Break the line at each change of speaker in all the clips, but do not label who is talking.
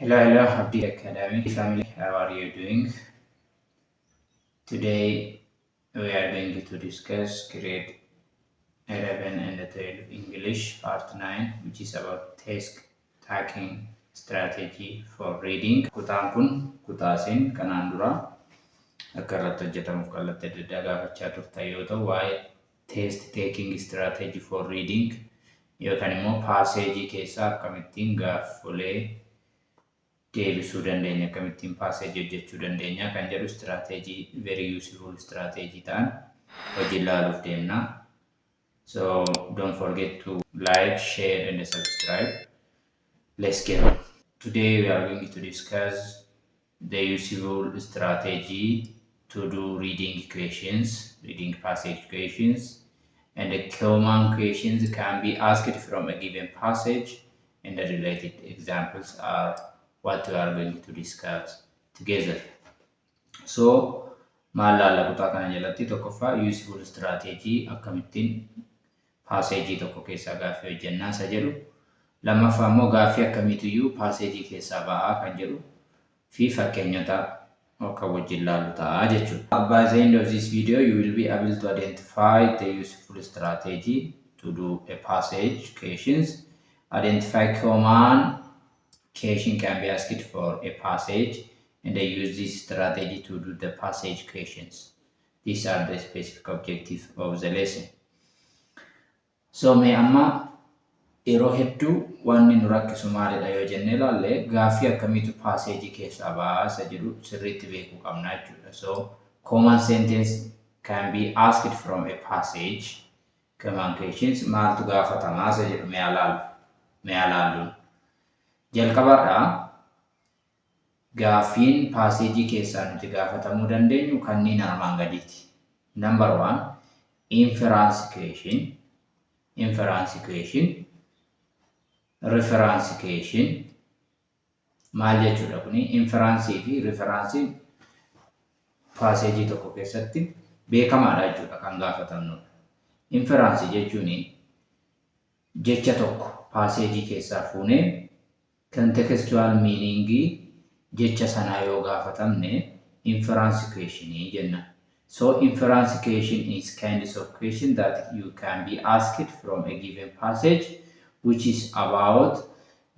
Hello, Abdi Academy family. How are you doing? Today we are going to discuss grade 11 and 12 English part 9, which is about task taking strategy for reading. Kutaan kun kutaa isin kanaan dura akka irratti hojjetamuuf kallattii adda addaa gaafachaa turtan yoo ta'u, waa'ee test taking strategy for reading yookaan immoo paaseejii keessaa akkamittiin gaaffilee deebisuu dandeenya, akkamittiin paaseejii hojjechuu dandeenya kan jedhu strategy very useful strategy ta'an hojii ilaaluuf deemna. So don't forget to like, share and subscribe. Let's get on. Today we are going to discuss the useful strategy to do reading questions, reading passage questions, and the common questions can be asked from a given passage, and the related examples are what we are going to discuss together. So, maal kutaa kana jalatti tokkoffaa useful strategy akkamittiin paaseejii tokko keessaa gaaffii hojjennaa isa jedhu, lammaffaa immoo gaaffii akkamiitiyyuu paaseejii keessaa ba'aa kan jedhu fi fakkeenyota akka wajjin ilaallu ta'a jechuudha. By the end of this video, you will be able to identify the useful strategy to do a passage questions, identify common question can be asked for a passage, and they use this strategy to do the passage questions. These are the specific objectives of the lesson. So mee amma yeroo hedduu wanni nu rakkisu maalidha yoo jennee ilaalle gaaffii akkamiitu paaseejii keessaa baasa jedhu sirriitti beekuu qabna jechuudha. So common sentence can be asked from a passage. Common questions maaltu gaafatamaa isa jedhu mee ilaallu. Jalqabaadhaa gaaffiin paaseejii keessaa nuti gaafatamuu dandeenyu kanneen armaan gadiiti. Number 1, inference question, reference question. Maal jechuudha kuni? Inference fi reference paaseejii tokko keessatti beekamaadha jechuudha kan gaafatamnudha. Inference jechuun jecha tokko paaseejii keessaa fuunee contextual meaning jecha sanaa yoo gaafatamne inference question jenna. So inference question is kinds of question that you can be asked from a given passage which is about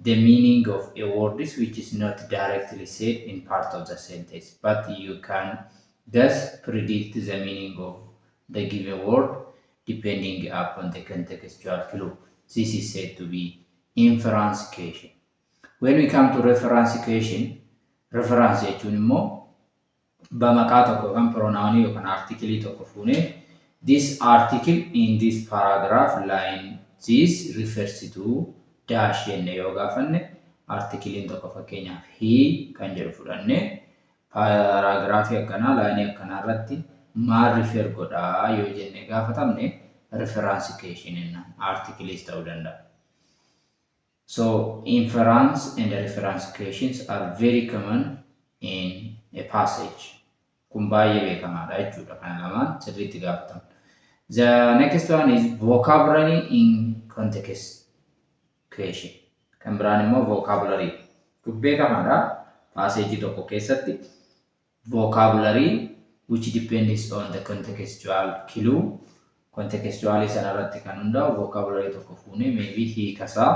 the meaning of a word which is not directly said in part of the sentence, but you can thus predict the meaning of the given word depending upon the contextual clue. This is said to be inference question. When we come to reference question, reference jechuun immoo bamaqaa tokko kan pronoun yookaan article tokko fuunee this article in this paragraph line this refers to dash jennee yoo gaafanne artikiliin tokko fakkeenyaaf he kan jedhu fudhannee paragraafii akkanaa laayinii akkanaa irratti maal refer godhaa yoo jennee gaafatamne reference question jenna. Articles ta'uu danda'a. So inference and reference questions are very common in a passage. Kun baay'ee beekamaadha jechuudha. Kana lamaan sirriitti gaafatamu. The next one is vocabulary in context question. Kan biraan immoo vocabulary. Kun beekamaadha. Paaseejii tokko keessatti vocabulary which depends on the contextual clue. Contextual sana irratti kan hundaa'u vocabulary tokko fuunee maybe hiikasaa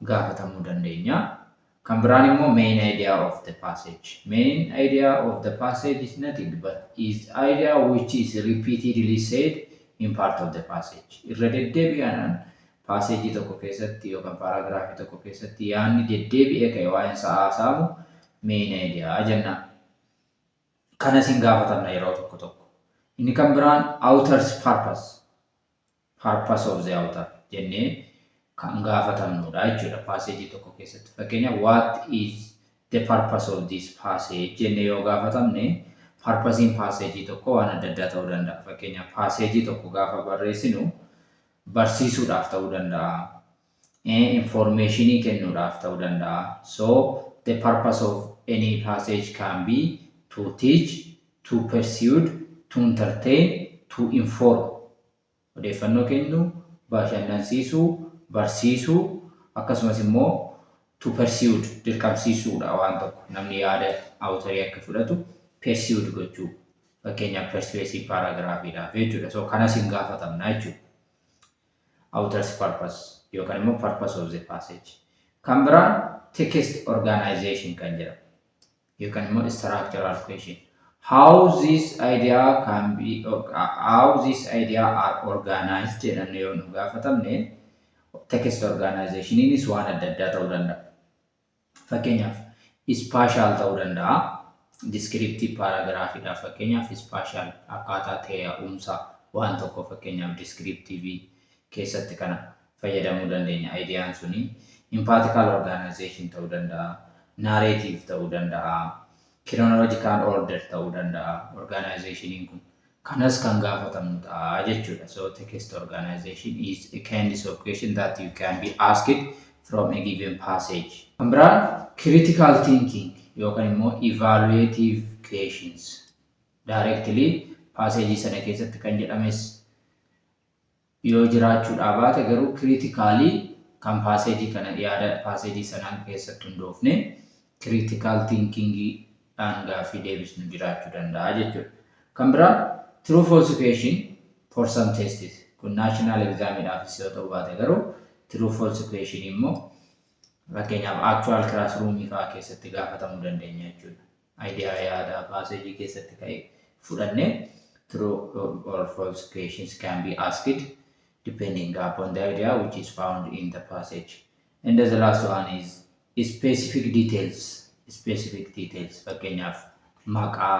gaafatamuu dandeenya. Kan biraan immoo main idea of the passage. Main idea of the passage is nothing but is idea which is repeatedly said in part of the passage. Irra deddeebi'aan paaseejii tokko keessatti yookaan paragraafii tokko keessatti yaadni deddeebi'ee ka'e waa'een isaa haasa'amu main idea jenna. Kana isin gaafatamna yeroo tokko tokko. Inni kan biraan author's purpose of the author jennee kan gaafatamnudha jechuudha paaseejii tokko keessatti. Fakkeenyaaf what is the purpose of this passage jennee yoo gaafatamne purposein paaseejii tokko waan adda addaa ta'uu danda'a. Fakkeenyaaf paaseejii tokko gaafa barreessinu barsiisuudhaaf ta'uu danda'a. Informationii kennuudhaaf ta'uu danda'a. So the purpose of any passage can be to teach, to persuade, to entertain, to inform. Odeeffannoo kennu, bashannansiisuu, barsiisuu akkasumas immoo to pursued dirqamsiisuudha waan tokko namni yaada awutarii akka fudhatu pursued gochuu fakkeenyaaf persuasive paragraphiidhaaf jechuudha. So kanas hin gaafatamna jechuudha. Author's purpose yookaan immoo purpose of the passage. Kan biraan text organization kan jedhamu yookaan immoo structural question. How this idea are organized jedhamne yoo nu gaafatamne text organization is waan adda addaa ta'uu danda'a. Fakkeenyaaf spatial ta'uu danda'a. Descriptive paragraphiidhaaf fakkeenyaaf spatial akkaataa taa'umsa waan tokko fakkeenyaaf descriptive keessatti kana fayyadamuu dandeenya. Ideyaan suni empathical organization ta'uu danda'a. Narrative ta'uu danda'a. Chronological order ta'uu danda'a. Organization kun kanas kan gaafatamnu ta'a jechuudha. So text organization is a kind of question that you can be asked from a given passage. Kan biraan critical thinking yookaan immoo evaluative questions. Directly passage sana keessatti kan jedhames yoo jiraachuudhaa baate garuu critically kan passage kana yaada passage sanaan keessatti hundoofne critical thinking dhaan gaaffii deebisnu jiraachuu danda'a jechuudha. Kan biraan true false question for some tests. Kun national examidhaafis yoo ta'u baate garuu true false question immoo fakkeenyaaf actual classroom ifaa keessatti gaafatamuu dandeenya jechuudha. Idea yaada passage keessatti ka'e fudhannee true or false questions can be asked depending upon the idea which is found in the passage. And the last one is specific details. Specific details fakkeenyaaf maqaa,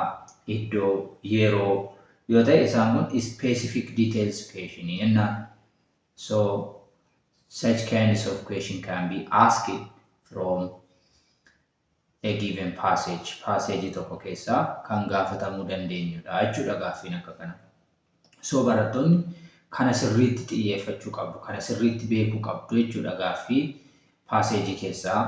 iddoo, yeroo yoo ta'e isaan kun specific details question jenna. So such kinds of question can be asked from a given passage. Passage tokko keessaa kan gaafatamuu dandeenyudha jechuudha gaaffiin akka kana. So barattoonni kana sirriitti xiyyeeffachuu qabdu, kana sirriitti beekuu qabdu jechuudha gaaffii passage keessaa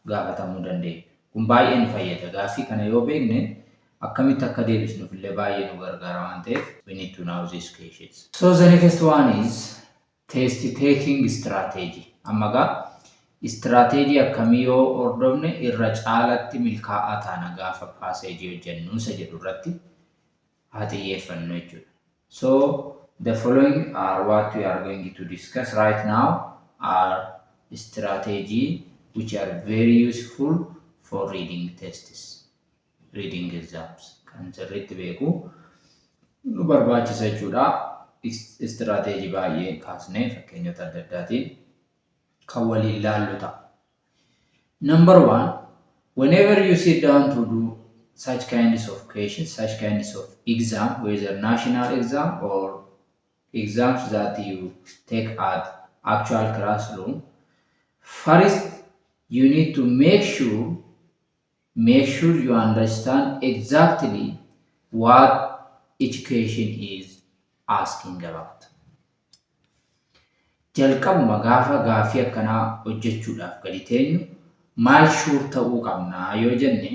gaafatamuu dandeenya. Kun baay'ee nu fayyada. Gaaffii kana yoo beekne akkamitti akka deebisnuuf illee baay'ee nu gargaara waan ta'eef we need to know these questions. So the next one is test taking strategy. Amma gaa strategy akkamii yoo hordofne irra caalatti milkaa'aa taana gaafa passage hojjennu isa jedhu irratti haa xiyyeeffannu jechuudha. So the following are what we are going to discuss right now are strategy which are very useful for reading tests, reading exams. Kan sirriitti beeku nu barbaachisa jechuudha. Strategy baay'ee kaasnee fakkeenyota adda addaatiin kan waliin ilaallu ta'a. Number one, whenever you sit down to do such kinds of questions, such kinds of exam, whether national exam or exams that you take at actual classroom, first you need to make sure you understand exactly what each question is asking about. Jalqabuma gaafa gaaffii akkanaa hojjechuudhaaf gadi teenyu maal shuur ta'uu qabna yoo jenne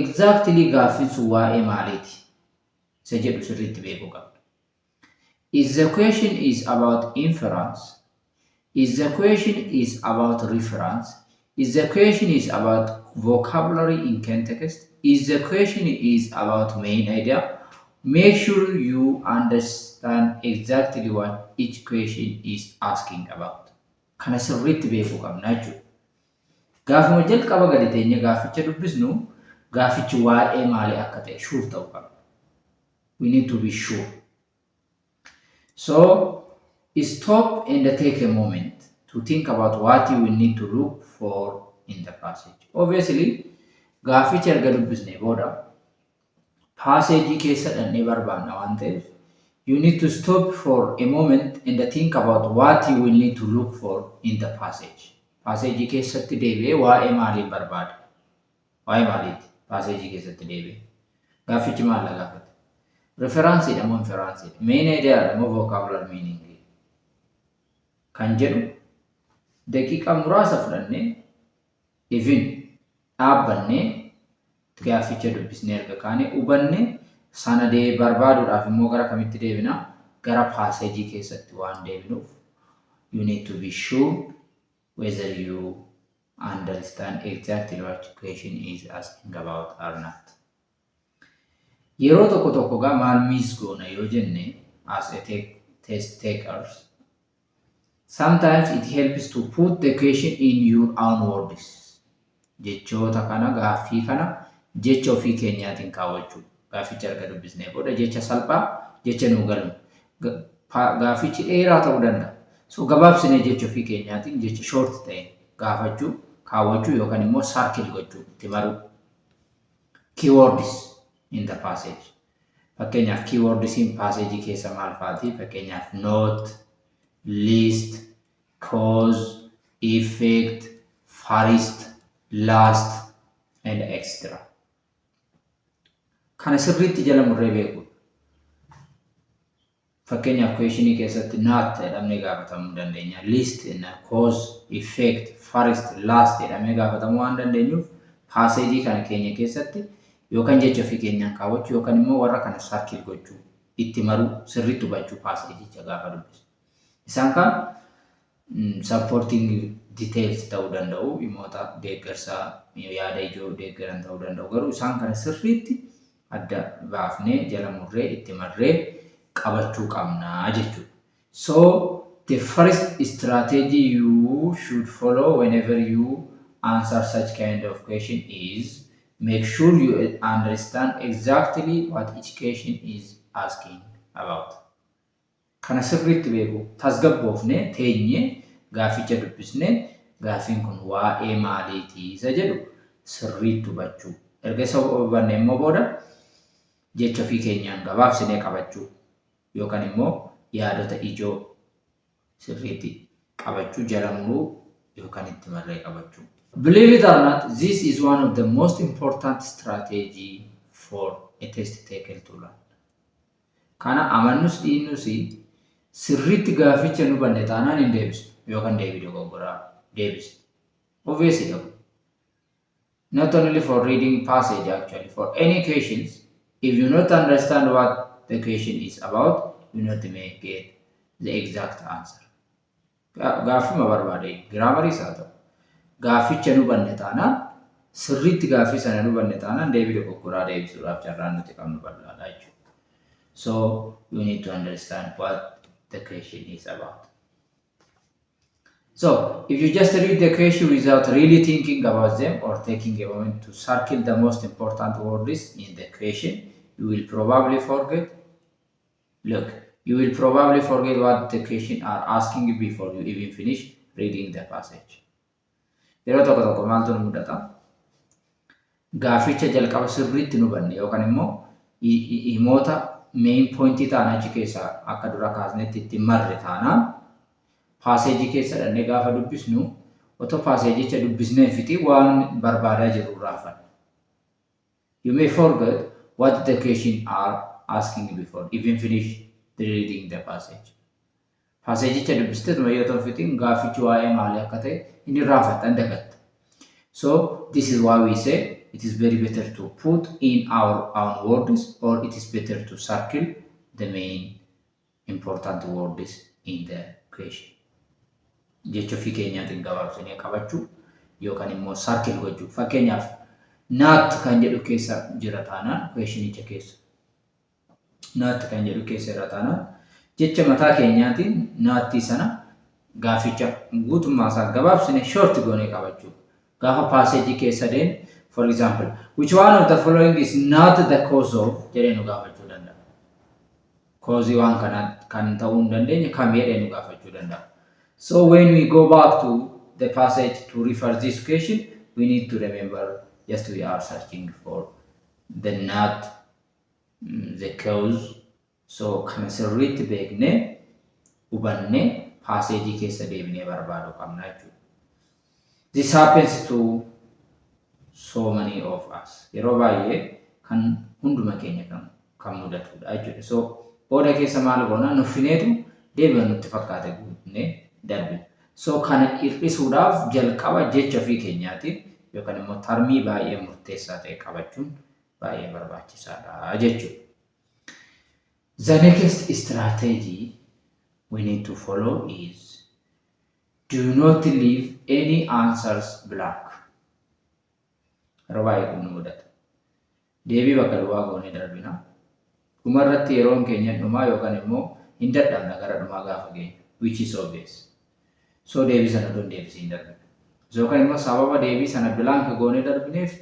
exactly gaaffiin sun waa'ee maaliiti isa jedhu sirriitti beekuu qabna. Is the question is about inference? Is the question is about reference? Is the question is about vocabulary in context? Is the question is about main idea? Make sure you understand exactly what each question is asking about. Kana sirriitti beekuu qabna jechuudha. Gaafuma jalqaba gadi teenye gaafficha dubbisnu gaaffichi waa'ee maalii akka ta'e sure ta'uu qabna. We need to be sure. So stop and take a moment to think about what you will need to look for in the passage. Obviously, gaafficha erga dubbisnee booda passage keessa dhannee barbaanna waan ta'eef you need to stop for a moment and think about what you will need to look for in the passage. Passage keessatti deebi'ee waa'ee maalii barbaada? Waa'ee maaliiti? Passage keessatti deebi'ee. Gaaffichi maal la gaafate? Referensiidha moo inferensiidha? Main idea moo vocabulary meaning? Kan jedhu daqiiqa muraasa fudhannee even dhaabbannee gaafficha dubbisnee erga kaanee hubanne sana barbaaduudhaaf immoo gara kamitti deebina? Gara passage keessatti waan deebinuuf you need to be sure whether you understand exactly what question is asking about or not. Yeroo tokko tokko gaa maal miis goona yoo jenne as a test takers, sometimes it helps to put the question in your own words. Jechoota kana gaaffii kana jecha ofii keenyaatiin kaawwachuu. Gaafficha erga dubbisnee booda jecha salphaa jecha nuu galu. Gaaffichi dheeraa ta'uu danda'a. So gabaabsinee jecha ofii keenyaatiin jecha short ta'e gaafachuu, kaawwachuu yookaan immoo circle gochuu itti maruu. Keywords in the passage. Fakkeenyaaf keywords in passage keessa maal faati? Fakkeenyaaf not, least, cause, effect, first, last, and extra. Kana sirriitti jala murree beeku. Fakkeenyaaf questionii keessatti not jedhamee gaafatamuu dandeenya. Least, cause, effect, first, last jedhamee gaafatamuu waan dandeenyuuf passage kana keenya keessatti yookaan jecha ofii keenyaan kaawwachuu yookaan immoo warra kana circle gochuu itti maruu sirriitti hubachuu passage gaafa dubbisu. Isaan kan supporting details ta'uu danda'u, dhimmoota deeggarsaa yaada ijoo deeggaran ta'uu danda'u. Garuu isaan kana sirriitti adda baafnee jala murree itti marree qabachuu qabnaa jechuudha. So the first strategy you should follow whenever you answer such kind of question is make sure you understand exactly what each question is asking about. Kana sirriitti beeku tasgabboofne teenye gaafficha dubbisne gaaffiin kun waa'ee maaliitii isa jedhu sirriitti hubachuu. Erga isa hubanne immoo booda jecha ofii keenyaan gabaabsinee qabachuu yookaan immoo yaadota ijoo sirriitti qabachuu jala muruu yookaan itti marree qabachuu. Believe it or not, this is one of the most important strategy for a test taker to learn. Kana amannus dhiinnusi sirriitti gaafficha nu banne taanaan hin deebisnu yookaan deebii dogoggoraa deebisnu. Obviously, not only for reading passage actually, for any questions, if you not understand what the question is about, you not may get the exact answer. Gaaffii ma barbaade grammar isaa ta'u gaafficha nu banne taanaan sirriitti gaaffii sana nu banne taanaan deebii dogoggoraa deebisuudhaaf carraan nuti qabnu bal'aadha jechuudha. So you need to understand what the question is about. So if you just read the question without really thinking about them or taking a moment to circle the most important words in the question, you will probably forget. Look, you will probably forget what the question are asking before you even finish reading the passage. Yeroo tokko tokko maaltu nu mudata? Gaafficha jalqaba sirriitti nu banne yookaan immoo himoota main pointii ta'an achi keessaa akka dura kaasnetti itti marre taanaan passage keessa dhannee gaafa dubbisnu otoo passagecha dubbisnee fixii waan barbaadaa jirru raafanna. You may forget what the question are asking before even finish reading the passage. Passagecha dubbistee tuma yoo ta'u fixiin gaaffichi waa'ee maalii akka ta'e inni raafatta dagatta. So this is why we say it is very better to put in our own words or it is better to circle the main important words in the question. Jecha ofii keenyaatiin gabaabsinee qabachuu yookaan immoo circle gochuu. Fakkeenyaaf not kan jedhu keessa jira taanaan questionicha keessa. Not kan jedhu keessa jira taanaan jecha mataa keenyaatiin not sana gaafficha guutummaa isaa gabaabsinee short goonee qabachuu. Gaafa passage keessa deemnu for example, which one of the following is not the cause of jedhee gaafachuu danda'a. Cause waan kana kan ta'uu hin dandeenye kam jedhee gaafachuu danda'a. So when we go back to the passage to refer this question, we need to remember just we are searching for the not, the cause. So kana sirriitti beeknee hubannee passage keessa deebinee barbaaduu qabna jechuudha. This happens to so many of us. Yeroo baay'ee kan hunduma keenya kan mudatudha jechuudha. So booda keessa maal goona nuffineetu deebi'u nutti fakkaate guutnee darbe. So kana hir'isuudhaaf jalqaba jecha ofii keenyaatiin yookaan immoo tarmii baay'ee murteessaa ta'e qabachuun baay'ee barbaachisaadha jechuudha. The next strategy we need to follow is Do not leave any answers blank. Roba kun mudata. Deebii bakka duwwaa goonee darbina. Dhumarratti yeroon keenya dhumaa yookaan immoo hin dadhabna gara dhumaa gaafa geenyu, which is obvious. So deebii sana don deebisiin darbina. Yookaan immoo sababa deebii sana blank goonee darbineef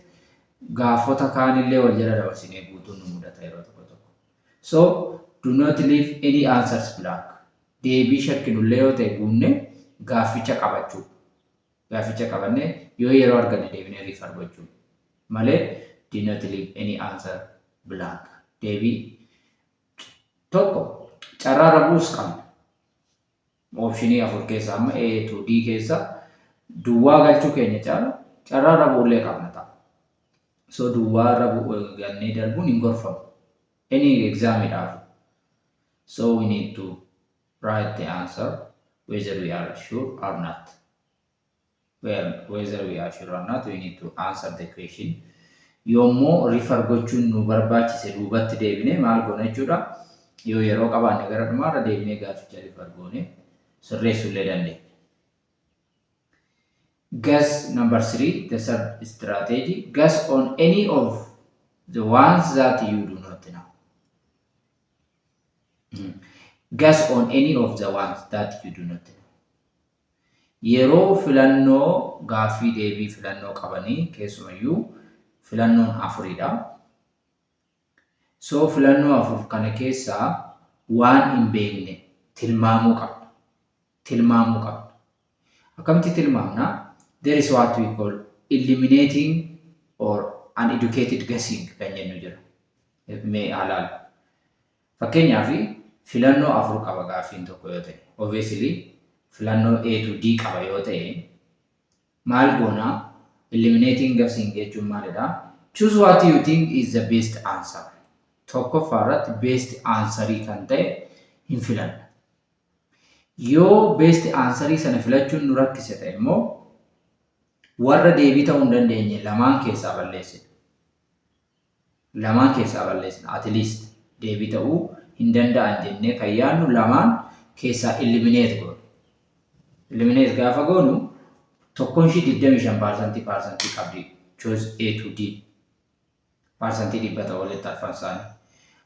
gaafota kaanillee wal jala dabarsinee guutuun nu mudata yeroo tokko tokko. So do not leave any answers blank. Deebii shakkinullee yoo ta'e guunne gaafficha qabachuu. Gaafficha qabannee yoo yeroo arganne deebinee refer gochuu. Malee do not leave any answer blank. Deebii tokko carraa rabuus qabna. Optionii 4 keessaa amma A to D keessa duwwaa galchuu keenya caala carraa rabuullee qabna ta'a. So duwwaa rabuu gannee darbuun hin gorfamu. Any examidhaaf. So we need to write the answer whether we are sure or not. Well, whether we are sure or not, we need to answer the question. Yoommoo refer gochuun nu barbaachise duubatti deebinee maal goona jechuudha. Yoo yeroo qabaanne gara dhumaarra deebinee gaafficha refer goone sirreessuullee dandeenya. Guess number 3, the third strategy. Guess on any of the ones that you do not know. Guess on any of the ones that you do not know. Yeroo filannoo gaaffii deebii filannoo qabanii keessumayyuu filannoon 4dha. So filannoo 4 kana keessaa waan hin beekne tilmaamuu qabna. Tilmaamuu qabna. Akkamitti tilmaamna? There is what we call eliminating or uneducated guessing kan jennu jira. Mee alaal. Fakkeenyaaf filannoo 4 qaba gaaffiin tokko yoo ta'e. Obviously filannoo A to D qaba yoo ta'e maal goona? Eliminating guessing jechuun maalidha? Choose what you think is the best answer. Tokkoffaarratti best answerii kan ta'e hin filanna. Yoo best answerii sana filachuun nu rakkise ta'e immoo warra deebii ta'uu hin dandeenye lamaan keessaa balleessina. Lamaan keessaa balleessina. At least deebii ta'uu hin danda'an jennee kan yaadnu lamaan keessaa eliminate goona. Eliminate gaafa goonu tokkoon ishii 25% qabdi. Choose A to D. Parsantii 100 walitti arfan isaanii.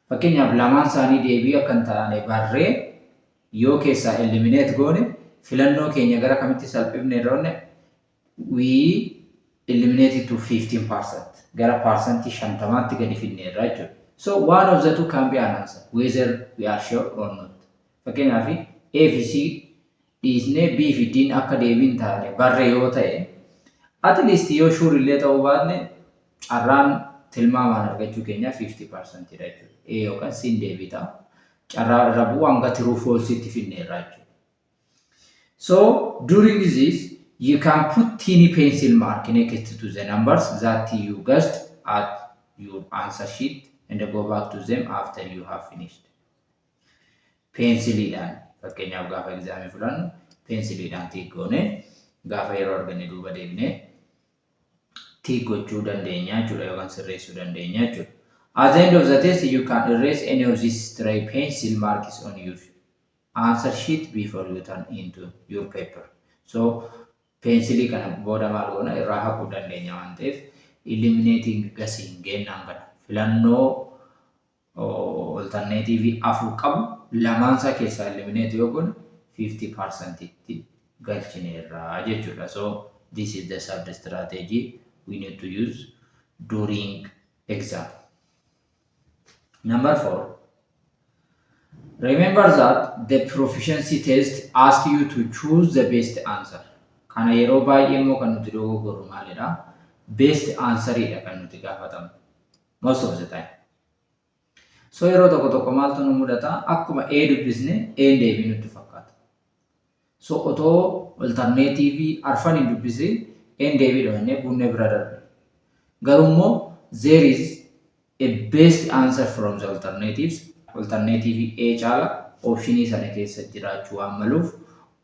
Fakkeenyaaf lamaan isaanii deebii akka hin taane barree yoo keessaa eliminate goone filannoo keenya gara kamitti salphifne yeroo we eliminated to 15%. Gara parsantii 50tti gadi fidne irraa jechuudha. So one of the two can be an answer, whether we are sure or not. Fakkeenyaaf A fi C dhiisnee B fi D'n akka deebiin taane barree yoo ta'e at least yoo sure illee ta'uu baanne carraan tilmaamaan argachuu keenya 50% dha jechuudha. A yookaan C deebii ta'a. Carraa rabuu hanga true false itti fidne irraa jechuudha. So during this you can put teeny pencil mark next to the numbers that you guessed at your answer sheet and go back to them after you have finished. Pencilidhaan fakkeenyaaf gaafa examii fudhannu pencilidhaan tick goone gaafa yeroo arganne duuba deebinee tick gochuu dandeenya jechuudha yookaan sirreessuu dandeenya jechuudha. At the end of the test you can erase any of these stray pencil marks on your answer sheet before you turn into your paper. So pencilii kana booda maal goona irraa haquu dandeenya waan ta'eef eliminating guessing gennaan kana filannoo alternative 4 qabu lamaan isaa keessaa eliminate yoo goone 50% itti galchineerra jechuudha. So this is the third strategy we need to use during exam. Number 4. Remember that the proficiency test asks you to choose the best answer. Kana yeroo baay'ee immoo kan nuti dogoggoru maalidha? Best answeridha kan nuti gaafatamu. Most of the time. So yeroo tokko tokko maaltu nu mudata? Akkuma A dubbisne A deebii nutti fakkaata. So otoo alternative arfan hin dubbisiin A deebii dhawannee bunnee bira darbe. Garummoo there is a best answer from the alternatives. Alternative A caala optionii sana keessa jiraachuu waan maluuf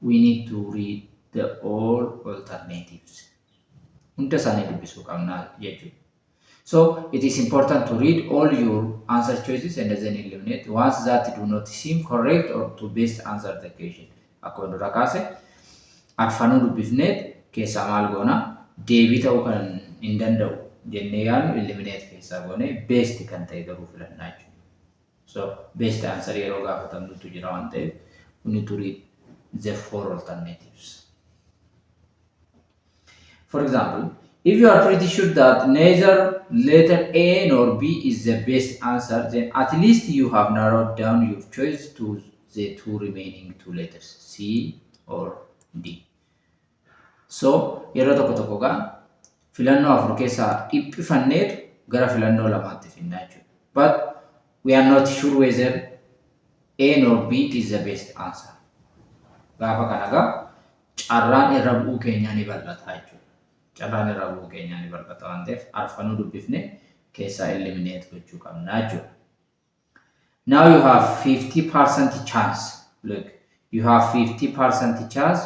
we need to read the all alternatives. Hunda isaanii dubbisuu qabna jechuudha. So it is important to read all your answer choices and then eliminate ones that do not seem correct or to best answer the question. Akkuma dura kaase arfanuu dubbifneet keessaa maal goona deebii ta'uu kan hin danda'u jennee yaadnu eliminate keessaa goone best kan ta'e garuu filannaa jechuudha. So best answer yeroo gaafatamnutu jira waan ta'eef we need to read the four alternatives. For example, if you are pretty sure that neither letter A nor B is the best answer, then at least you have narrowed down your choice to the two remaining two letters, C or D. So, yeroo tokko tokko gaa filannoo afur keessaa dhiphifanneetu gara filannoo lamaatti finnaa jechuudha. But we are not sure whether A nor B is the best answer. Gaafa kana gaa carraan irra bu'uu keenyaa ni bal'ata jechuudha. Carraan irra bu'uu keenyaa ni bal'ata waan ta'eef arfanuu dubbifne keessaa eliminate gochuu qabna jechuudha. Now you have 50% chance. Look, you have 50% chance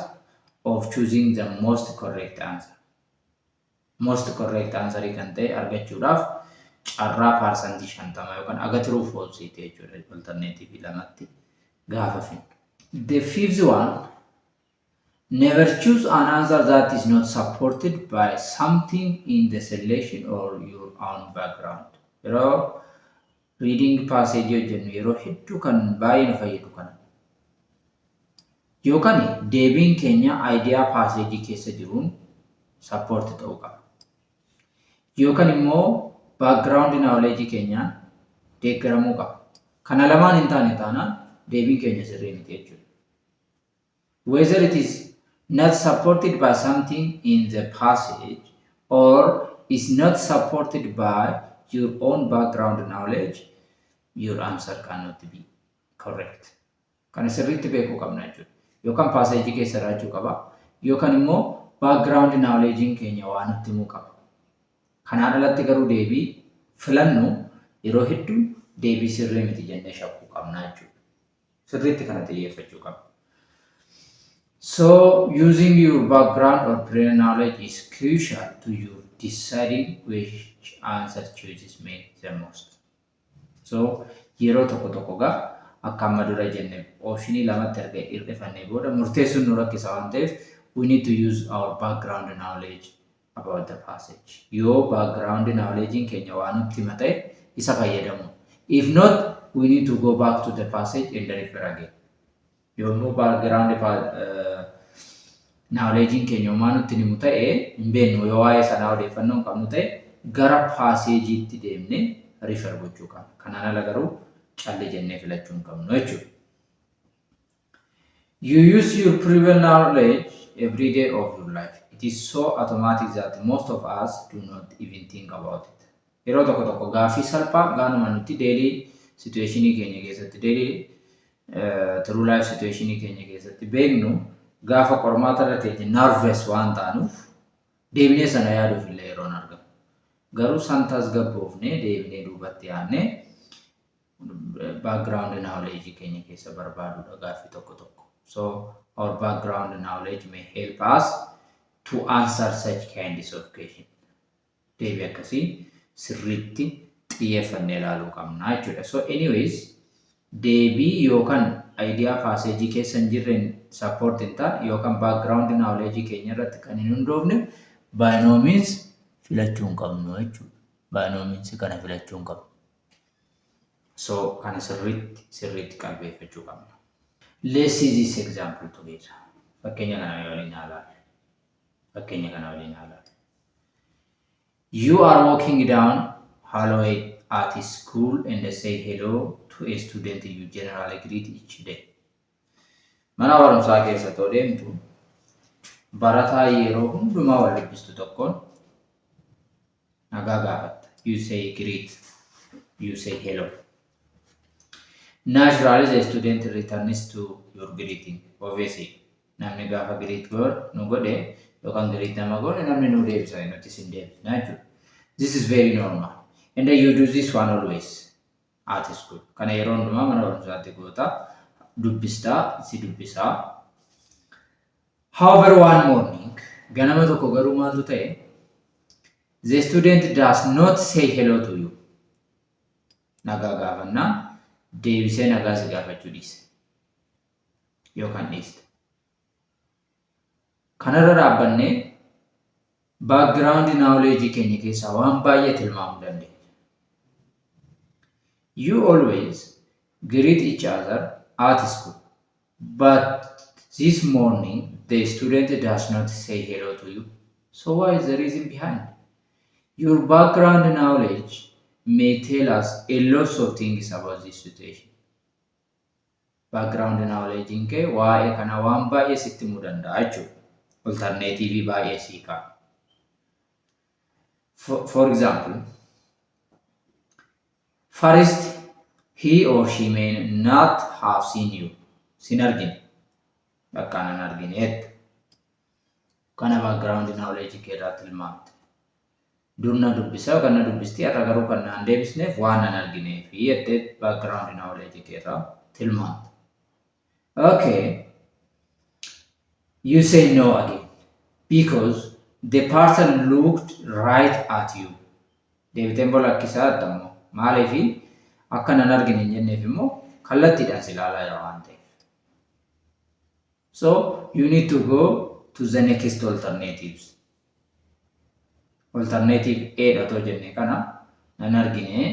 of choosing the most correct answer. Most correct answer kan ta'e argachuudhaaf carraa parsantii 50 yookaan agatiruu false jechuudha alternative lamatti gaafa finnu. The fifth one, never choose an answer that is not supported by something in the selection or your own background. Yeroo reading passage jennu yeroo hedduu kan baay'ee nu fayyadu kana. Yookaan deebiin keenya idea passage keessa jiruun support ta'uu qaba. Yookaan immoo background knowledge keenyaan deeggaramuu qaba. Kana lamaan hin taane taanaan deebiin keenya sirrii miti jechuudha. Whether it is not supported by something in the passage or is not supported by your own background knowledge, your answer cannot be correct. Kana sirriitti beekuu qabna jechuudha. Yookaan passage keessa raachuu qaba. Yookaan immoo background knowledge keenya waan nutti himuu qaba. Kanaan alatti garuu deebii filannu yeroo hedduu deebii sirrii miti jennee shakkuu qabna jechuudha. Sirriitti kana xiyyeeffachuu qabna. So using your background or prior knowledge is crucial to you deciding which answer choices make the most. So yeroo tokko tokko gaa akka amma dura jenne optionii lamatti erga hir'ifannee booda murteessuun nu rakkisa waan ta'eef we need to use our background knowledge about the passage. Your background knowledge keenya waan nutti hima ta'e isa fayyadamu. If not, we need to go back to the passage and refer again. Yommuu background knowledge keenya waan nutti himu ta'e hin beeknu yoo waa'ee sanaa odeeffannoo hin qabnu ta'e gara passage'itti deemnee refer gochuu qabna. Kanaan ala garuu callee jennee filachuu hin qabnu jechuudha. You use your previous knowledge every day of your life. It is so automatic that most of us do not even think about it. Yeroo tokko tokko gaaffii salphaa gaanuma nuti daily situationii keenya keessatti daily true life situationii keenya keessatti beeknu gaafa qormaata irra teenye nervous waan taanuuf deebinee sana yaaduuf illee yeroon argamu. Garuu santaas gabboofnee deebinee duubatti yaadnee background knowledge keenya keessa barbaaduudha gaaffii tokko tokko. So our background knowledge may help us to answer such kinds of questions. Deebii akkasii sirriitti xiyyeeffannee ilaaluu qabna jechuudha. So anyways, deebii yookaan idea passage keessa hin jirren support hin taane yookaan background knowledge keenya irratti kan hin hundoofne by no means filachuu hin qabnu jechuudha. By no means kana filachuu hin qabnu. So kana sirriitti qalbeeffachuu qabna. Let's see this example together. Fakkeenya kana waliin ilaalaa. You are walking down hallway at school and say hello to a student you generally greet each day. Mana barumsaa keessa too deemtu barataa yeroo hundumaa wal dubbistu tokkoon nagaa gaafatta. You say greet. You say hello. Naturally, the student returns to your greeting. Obviously, namni gaafa greet nu godhe yookaan greet nama godhe namni nu deebisa nuti sin deebisna. This is very normal. And you do this one always at school. Kana yeroo hundumaa mana barumsaatti goota dubbistaa si dubbisaa. However, one morning, ganama tokko garuu maaltu ta'e? The student does not say hello to you. Nagaa gaafannaan deebisee nagaa si gaafachuu dhiise. Yookaan dhiiste. Kanarra dhaabbannee background knowledge keenya keessaa waan baay'ee tilmaamuu dandeenya. You always greet each other at school, but this morning the student does not say hello to you. So what is the reason behind? Your background knowledge may tell us a lot of things about this situation. Background knowledge ke waa'ee kana waan baay'ee sitti himuu danda'a jechuudha. Alternative baay'ee sii ka'a. For example, first, he or she may not have seen you. Sin argine. Bakka nan argineet. Kana background knowledge keerraa tilmaamte. Durna dubbisa kana dubbisti har'a garuu kan naan deebisneef waan nan argineef jettee background knowledge keerraa tilmaamte. Okay. You say no again because the person looked right at you. Deebiteen bolakkisaa addamoo maaliifi akka nan argine hin jenneef immoo kallattiidhaan si ilaalaa jira waan ta'eef. So you need to go to the next alternatives. Alternative A dhatoo jenne kana nan argine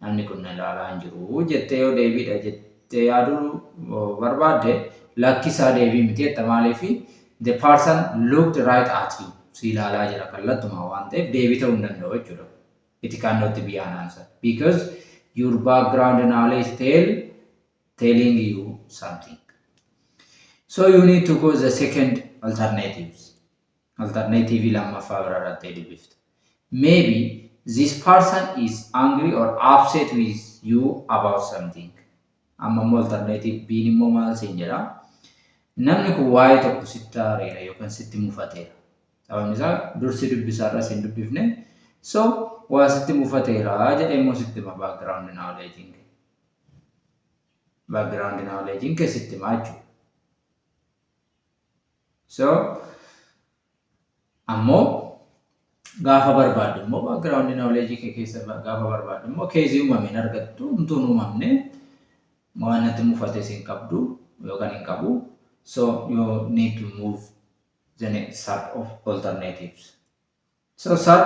namni kun na ilaalaa hin jiru jettee yoo deebiidha jettee yaaduu barbaadde lakkisaa deebii miti jetta maaliifi the person looked right at you. Si ilaalaa jira kallattuma waan ta'eef deebii ta'uu hin danda'u jechuudha. It cannot be an answer because your background knowledge telling you something. So you need to go the second alternatives. Alternative lammaffaa biraarratti deebifte. Maybe this person is angry or upset with you about something. Amma alternative B immoo maal siin jedha? Namni kun waa'ee tokko sitti aareera yookaan sitti mufateera. Sababni isaa dursi dubbisaarra siin dubbifne. So waa sitti mufateera jedhee immoo sitti hima background knowledge. Background knowledge sitti hima jechuudha. So ammoo gaafa barbaaddu immoo background knowledge keessa gaafa barbaaddu immoo keezii uumameen argattu umtuun uumamne waan natti mufate siin qabdu yookaan hin qabu. So you need to move the next set of alternatives. So sir,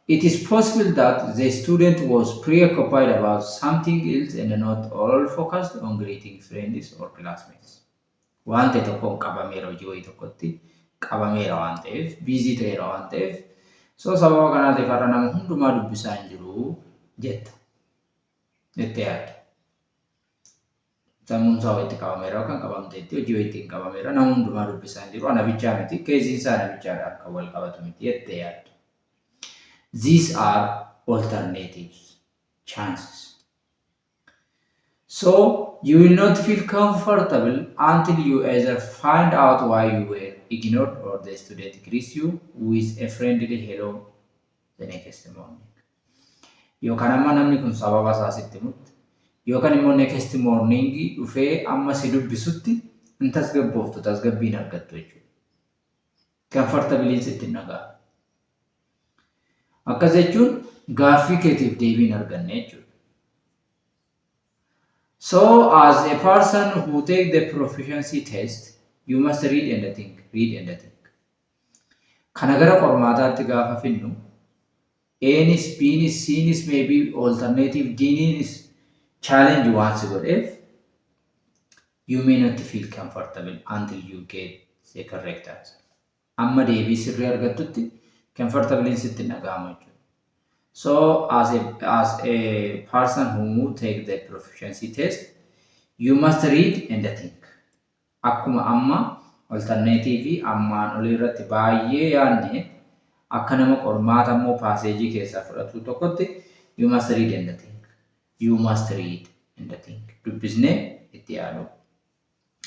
it is possible that the student was preoccupied about something else and not all focused on greeting friends or classmates. Waan ta'e tokkoon qabameera hojii wayii tokkotti qabameera waan ta'eef busy ta'eera waan ta'eef so sababa kanaatiif har'a nama hundumaa dubbisaa hin jiru jetta. Jettee yaadda. Sammuun isaa walitti qabameera yookaan qabamteetti hojii wayiitti hin qabameera nama hundumaa dubbisaa hin jiru ana bichaa miti keessiin isaa ana bichaadha akka wal qabatu miti jettee yaadda. These are alternatives, chances. So you will not feel comfortable until you either find out why you were ignored or the student greets you with a friendly hello the next morning. Yookaan amma namni kun sababa isaa sitti mutti yookaan immoo next morning dhufee amma si dubbisutti hin tasgabbooftu tasgabbiin argattu jechuudha. Comfortabiliin sitti hin dhaga'amu. Akkas jechuun gaaffii keetiif deebiin arganne jechuudha. So as a person who take the proficiency test, you must read and think. Read and think. Kana gara qormaataatti gaafa finnu Anis, Bnis, Cnis may be alternative, Dnis challenge once godheef you may not feel comfortable until you get the correct answer. Amma deebii sirrii argattutti comfortable sitti dhaga'amu jechuudha. So as a person who take the proficiency test, you must read and think. Akkuma amma alternative ammaan olii irratti baay'ee yaadne akka nama qormaata immoo paaseejii keessaa fudhatu tokkotti you must read and think. You must read and think. Dubbisnee itti yaaduu.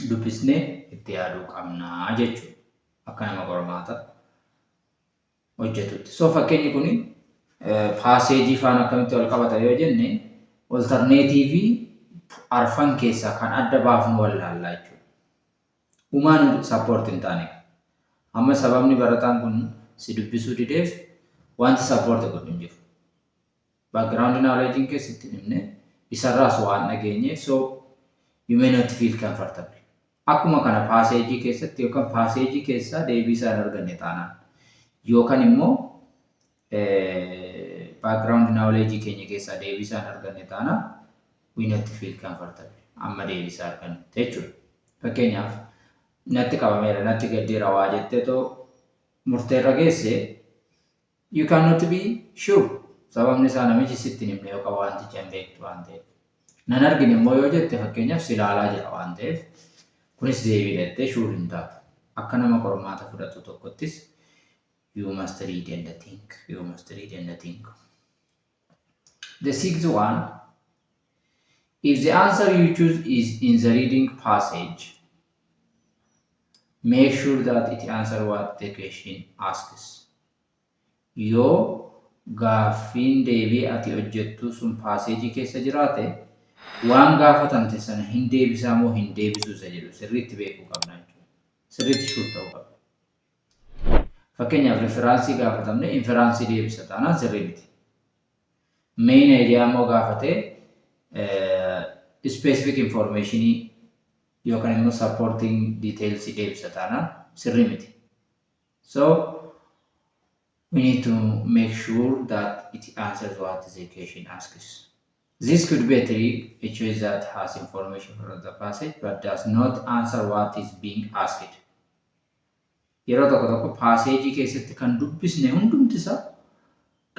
Dubbisnee itti yaaduu qabnaa jechuudha. Akka nama qormaata hojjetutti. So fakkeenyi kuni paaseejii faana akkamitti wal qabata yoo jenne alternative arfan keessaa kan adda baafnu wallaallaa jechuudha. Uumaan support hin taane. Amma sababni barataan kun si dubbisuu dideef wanti support godhu hin jiru. Background knowledge keessatti himne isarraas waan dhageenye so you may not feel comfortable. akkuma kana paaseejii keessatti yookaan paaseejii keessaa deebii isaan arganne taanaan yookaan immoo background knowledge keenya keessaa deebii isaan arganne taanaan we need to feel comfortable amma deebii isaa arganne jechuudha. Fakkeenyaaf natti qabameera natti gaddeera waa jettee too murteerra geesse you cannot be sure sababni isaa namichi sitti himne yookaan wanticha hin beektu waan ta'eef. Nan argine immoo yoo jette fakkeenyaaf si ilaalaa jira waan ta'eef kunis deebii jettee sure hin taatu. Akka nama qormaata fudhatu tokkottis you must read and think. You must read and think. The sixth one, if the answer you choose is in the reading passage, make sure that it answers what the question asks. Yoo gaaffiin deebii ati hojjettu sun paaseejii keessa jiraate waan gaafatamte sana hin deebisaa moo hin deebisuu isa jedhu sirriitti beekuu qabna jechuudha. Sirriitti sure ta'uu qabna. Fakkeenyaaf referaansii gaafatamne inferaansii deebisa taanaan sirrii miti. Main idea immoo gaafatee specific informationii yookaan immoo supporting details deebisa taanaan sirrii miti. So we need to make sure that it answers what the question asks. This could be a trick, a choice that has information from the passage but does not answer what is being asked. Yeroo tokko tokko paaseejii keessatti kan dubbisne hundumti isaa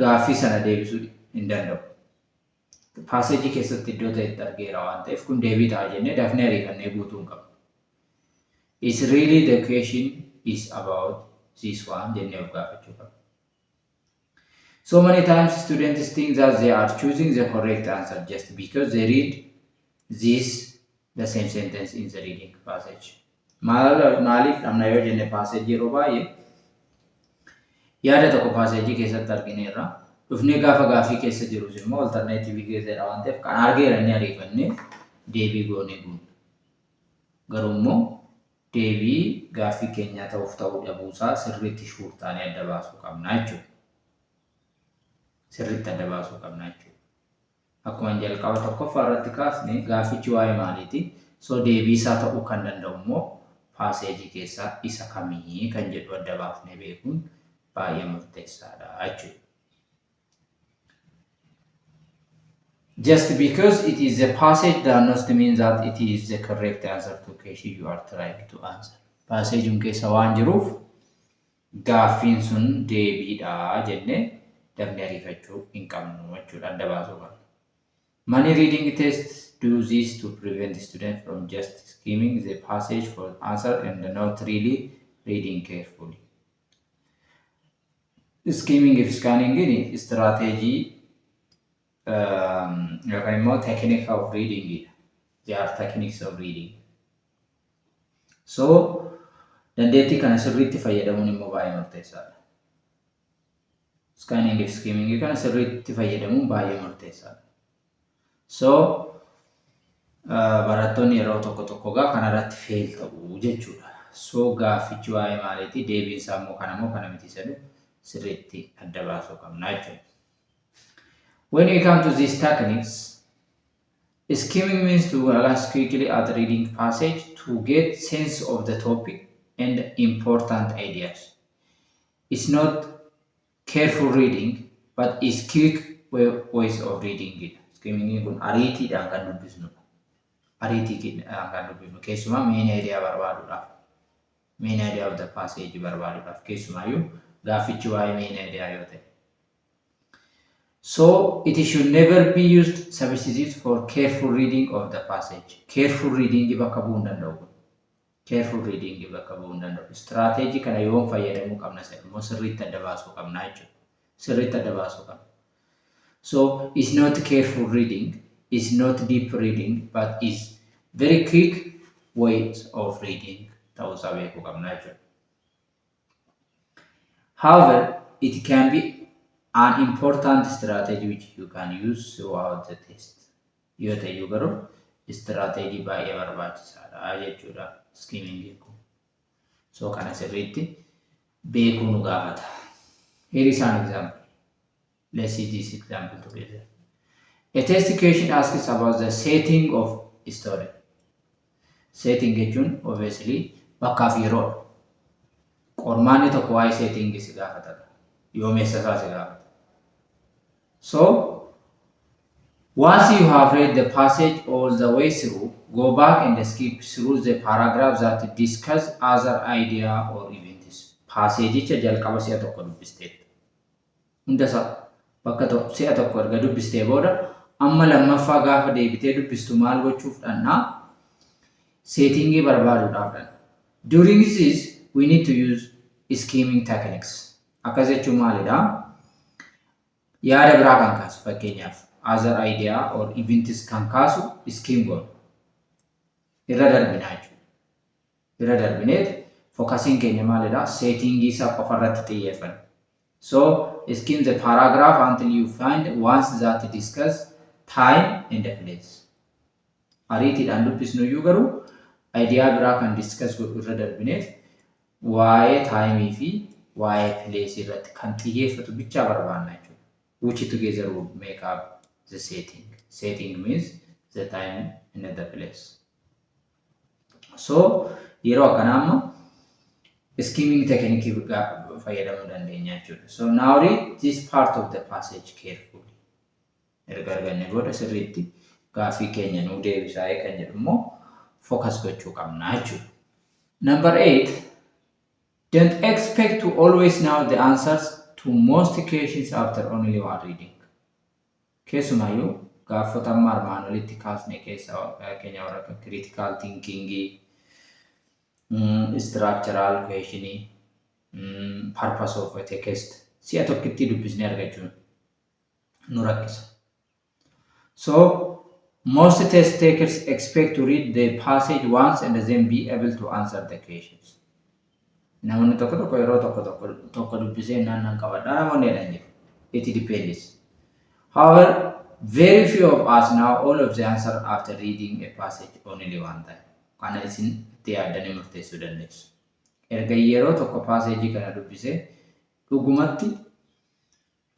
gaaffii sana deebisuu hin danda'u. Paaseejii keessatti iddoo ta'etti argeera waan ta'eef kun deebii ta'a jennee dafnee ariifannee guutuu hin qabnu. Is really the question is about this one jennee of gaafachuu qabna. So many times students think that they are choosing the correct answer just because they read the same sentence in the reading passage. Maaliif dhamna yoo jenne paaseejii yeroo baay'ee yaada tokko paaseejii keessatti argineerra dhufnee gaafa gaaffii keessa jirus immoo alternaatiivii keessadha waan ta'eef kan argeera inni ariifannee deebii goonee guunna. Garuu immoo deebii gaaffii keenyaa ta'uuf ta'uu dhabuusaa sirriitti shuur taanee adda baasuu qabna jechuudha. Sirriitti adda baasuu qabna jechuudha. Akkuma jalqaba tokkoffaa irratti kaasne gaaffichi waa'ee maaliiti? So deebii isaa ta'uu kan danda'u immoo paaseejii keessaa isa kamii kan jedhu adda baafnee beekuun baay'ee murteessaadha jechuudha. Just because it is a passage does not mean that it is the correct answer to question you are trying to answer. Paaseejiin keessa waan jiruuf gaaffiin sun deebiidha jennee dafnee ariifachuu hin qabnu jechuudha adda baasuu qabna. Many reading tests do this to prevent students from just skimming the passage for answer and not really reading carefully. Skimming if scanning in strategy yookaan immoo technique of reading. They are techniques of reading. So dandeettii kana sirriitti fayyadamuun immoo baay'ee murteessaadha. Scanning if skimming kana sirriitti fayyadamuun baay'ee murteessaadha. So barattoonni yeroo tokko tokko kanarratti fail ta'u jechuudha. So gaaffichi waa'ee maaliiti deebiin isaa immoo kana miti jedhu sirriitti adda baasuu qabna jechuudha. When we come to these techniques, skimming means to glance quickly at reading passage to get sense of the topic and important ideas. It's not careful reading, but it's quick ways of reading it. Skimming kun ariitiidhaan kan dubbisnudha. Ariitiidhaan kan dubbisnu keessumaa main idea barbaaduudhaaf. Main idea of the passage barbaaduudhaaf keessumaayyuu gaaffichi waa'ee main idea yoo ta'e. So it should never be used substitute for careful reading of the passage. Careful reading bakka bu'uu hin danda'u. Careful reading bakka bu'uu hin danda'u. Strategy kana yoom fayyadamuu qabna jedhu immoo sirriitti adda baasuu qabna jechuudha. Sirriitti adda baasuu qabna. So it's not careful reading, it's not deep reading, but it's very quick ways of reading. Ta'uusaa beekuu qabna jechuudha. However, it can be an important strategy which you can use throughout the test. Yoo ta'u garuu strategy baay'ee barbaachisaadha jechuudha skimming kun. So kana sirriitti beekuu nu gaafata. Here is an example. Let's see this example together. A test question asks about the setting of a story. Setting jechuun obviously bakkaa fi yeroodha. Qormaanni tokko waa'ee setting si gaafata. Yoomeessa isaa si gaafata. So once you have read the passage all the way through, go back and skip through the paragraphs that discuss other idea or events. Passage jalqaba si'a tokko dubbisteetta. Hunda isaa bakka si'a tokko erga dubbistee booda amma lammaffaa gaafa deebitee dubbistu maal gochuuf dhannaa? Settingii barbaaduudhaaf dhanna. During this, we need to use skimming techniques. Akkas jechuun maalidhaa? Yaada biraa kan kaasu fakkeenyaaf other idea or events kan kaasu skim goona. Irra darbinaa jechuudha. Irra darbineet focusing keenya maalidhaa? Settingii isaa qofa irratti xiyyeeffanna. So skim the paragraph until you find ones that discuss time and place. Ariitiidhaan dubbisnu iyyuu garuu idea biraa kan discuss godhu irra darbineet waa'ee taayimii fi waa'ee place irratti kan xiyyeeffatu bichaa barbaanna jechuudha. Which together would make up the setting. Setting means the time and the place. So yeroo akkanaa amma skimming technique fayyadamuu dandeenya jechuudha. So now read this part of the passage carefully. Erga arganne booda sirriitti gaaffii keenya nuu deebisaa'ee kan jedhu immoo focus gochuu qabna jechuudha. Number 8, don't expect to always know the answers to most questions after only one reading. Keessumayyuu gaafota amma armaan olitti kaasne keessaa keenya warra critical thinking, structural questioning, purpose of a text si'a tokkitti dubbisnee argachuun nu rakkisa. So most test takers expect to read the passage once and then be able to answer the questions. Namoonni tokko yeroo tokko dubbisee naannoo qabadhaa namoonni jedhan jiru. It depends. However, very few of us know all of the answer after reading a passage only one time. Kana isin itti yaaddanii murteessuu dandeessu. Erga yeroo tokko passage kana dubbisee dhugumatti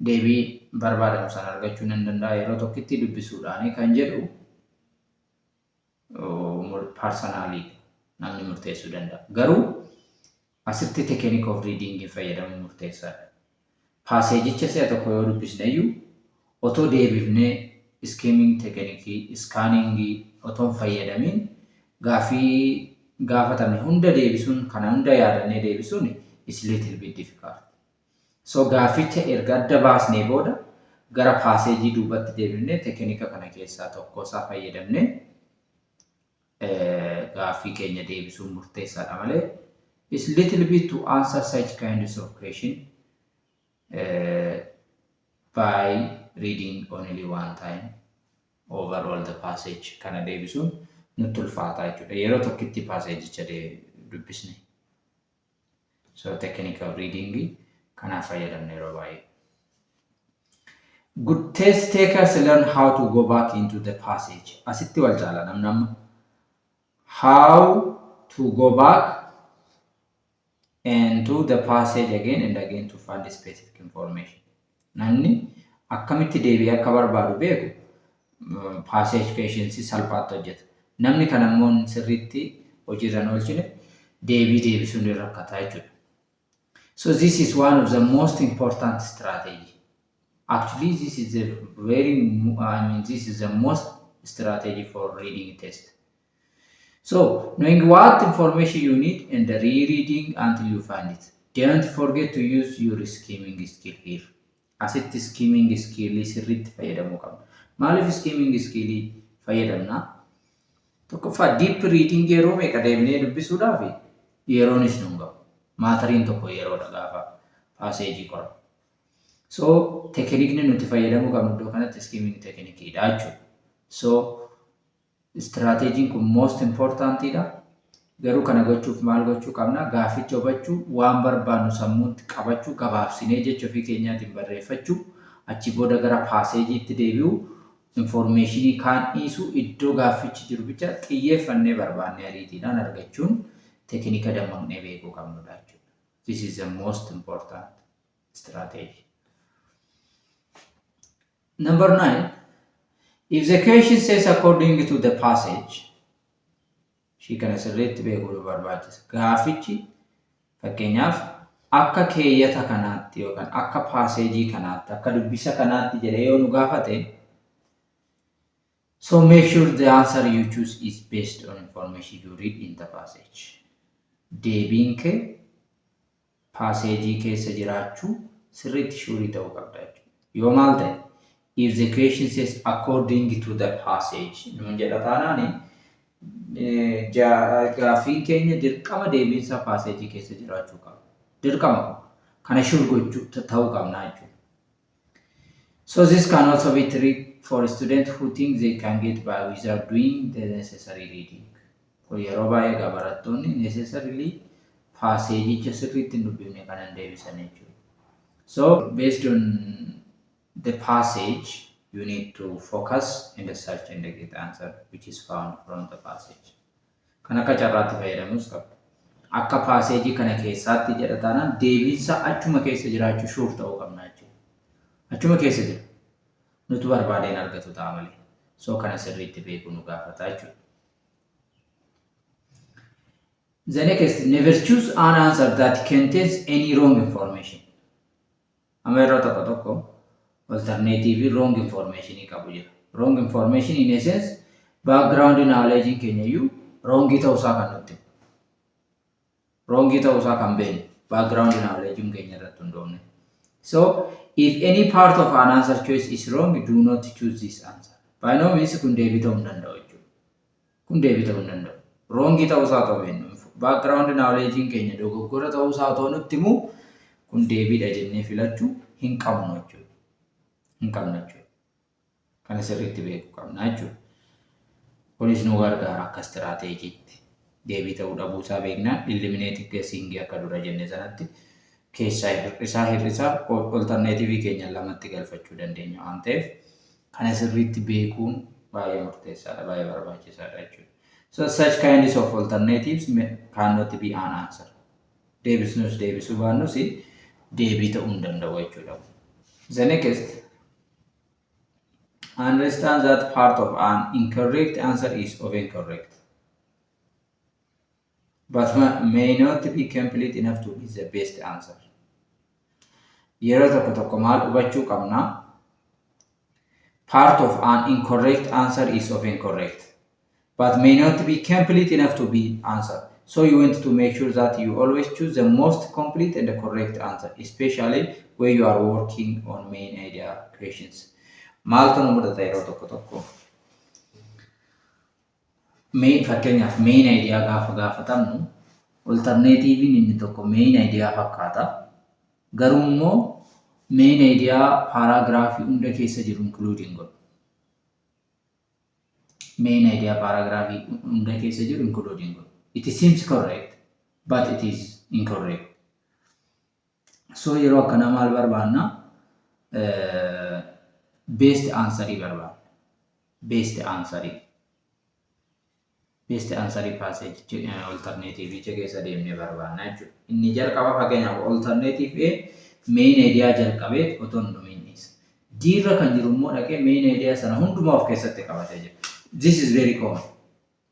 deebii barbaadamu sana argachuu nan danda'a yeroo tokkitti dubbisuudhaan kan jedhu personally namni murteessuu danda'a. Garuu asitti technique of reading fayyadamuun murteessaadha. Passage'icha si'a tokko yoo dubbisne iyyuu otoo deebifnee skimming technique, scanning otoo fayyadamiin gaaffii gaafatame hunda deebisuun kana hunda yaadannee deebisuun is little bit difficult. So gaafficha erga adda baasnee booda gara passage duubatti deebifnee technique kana keessaa tokko isaa fayyadamnee gaaffii keenya deebisuun murteessaadha malee it's little bit to answer such kinds of question by reading only one time overall the passage kana deebisuun nutti ulfaataa jechuudha yeroo tokkitti passage'icha dubbisne. So technique of reading kanaaf fayyadamne yeroo baay'ee. Good test takers learn how to go back into the passage. Asitti wal jaala namni how to go back into the passage again and again to find specific information. Namni akkamitti deebii akka barbaadu beeku passage questions salphaatti hojjeta. Namni kan ammoo sirriitti hojiirra oolchine deebisuun irra rakkataa jechuudha. So this is one of the most important strategy. Actually, this is this is the most strategy for reading test. So knowing what information you need and rereading until you find it. Don't forget to use your skimming skill here. Asitti skimming skill sirriitti fayyadamuu qabna. Maaliif skimming skill fayyadamna? Tokkoffaa deep reading yeroo meeqa deemnee dubbisuudhaaf yeroonis nu gahu. Maatariin tokko yeroodha gaafa passage qoran. So technique nuti fayyadamuu qabnu iddoo kanatti skimming technique dha jechuudha. So strategy kun most important dha. Garuu kana gochuuf maal gochuu qabna? Gaafficha hubachuu, waan barbaannu sammuutti qabachuu, gabaabsinee jecha ofii keenyaatiin barreeffachuu, achi booda gara passage itti deebi'uu, information kaan dhiisuu iddoo gaaffichi jiru bicha xiyyeeffannee barbaannee ariitiidhaan argachuun technique dammaqnee beekuu qabnudha jechuudha. This is the most important strategy. Number 9, if the question says according to the passage, Ishii kana sirriitti beekuu barbaachisa. Gaafichi fakkeenyaaf akka keeyyata kanaatti yookaan akka paaseejii kanaatti akka dubbisa kanaatti jedhee yoo nu gaafate, so make sure the answer you choose is based on information you read in the passage. Deebiin kee paaseejii keessa jiraachuu sirriitti shuurii ta'uu qabda jechuudha. Yoo maal ta'e, if the question says according to the passage nuun jedha taanaani gaafiin keenya dirqama deebiinsa paaseejii keessa jiraachuu qaba. Dirqama kana shuur gochuu ta'uu qabna jechuudha. So this can also be trick for students who think they can get by without doing the necessary reading. Yeroo baay'ee barattoonni necessarily paaseejicha sirriitti hin dubbifne kan hin deebisan jechuudha. So based on the passage, you need to focus in the search and get the answer which is found from the passage. Kan akka carraatti fayyadamus qabda. Akka paaseejii kana keessaatti jedha taanaan deebiinsa achuma keessa jiraachuu shuur ta'uu qabna jechuudha. Achuma keessa jira. Nuti barbaadeen argatu ta'a malee. So kana sirriitti beekuu nu gaafata jechuudha. The next, never choose an answer that contains any wrong information. Amma yeroo tokko alternative wrong information qabu jira. Wrong information in essence background knowledge keenya iyyuu wrong ta'uusaa kan nutti. Wrong ta'uusaa kan beeknu background knowledge keenya irratti hundoofne. So if any part of an answer choice is wrong, do not choose this answer. By no means kun deebii ta'uu hin danda'u jechuudha. Kun deebii ta'uu hin danda'u. Wrong ta'uusaa ta'uu beeknu. Background knowledge keenya dogoggora ta'uusaa ta'uu nutti himu kun deebiidha jennee filachuu hin qabnu jechuudha. Hin qabnu jechuudha. Kana sirriitti beekuu qabna jechuudha. Kunis nu gargaara akka istiraateejiitti. Deebii ta'uu dhabuusaa beeknaan eliminating guessing akka dura jenne sanatti keessaa hir'isaa alternative keenya lamatti galfachuu dandeenya waan ta'eef kana sirriitti beekuun baay'ee murteessaadha, baay'ee barbaachisaadha jechuudha. So such kinds of alternatives cannot be an answer. Deebisuu baannus deebii ta'uu hin danda'u jechuudha. The next, understand that part of an incorrect answer is often correct, but may not be complete enough to be the best answer. Yeroo tokko maal hubachuu qabna? Part of an incorrect answer is often correct, but may not be complete enough to be answered. So you want to make sure that you always choose the most complete and the correct answer, especially when you are working on main idea questions. Maaltu nu mudata yeroo tokko fakkeenyaaf main idea gaafa gaafatamnu alternative inni tokko main idea fakkaata. Garuu immoo main idea paragraph hunda keessa jiru including godhu. Main idea paragraph hunda keessa jiru including godhu. It seems correct, but it is incorrect. So yeroo akkana maal barbaanna? Best answer barbaanna. Best answer passage alternative keessa deemnee barbaanna jechuudha. Inni jalqaba fakkeenyaaf alternative A main idea jalqabee otoo hin dhuminis. D irra kan jiru immoo dhaqee main idea sana hundumaa of keessatti qabatee jira. This is very common.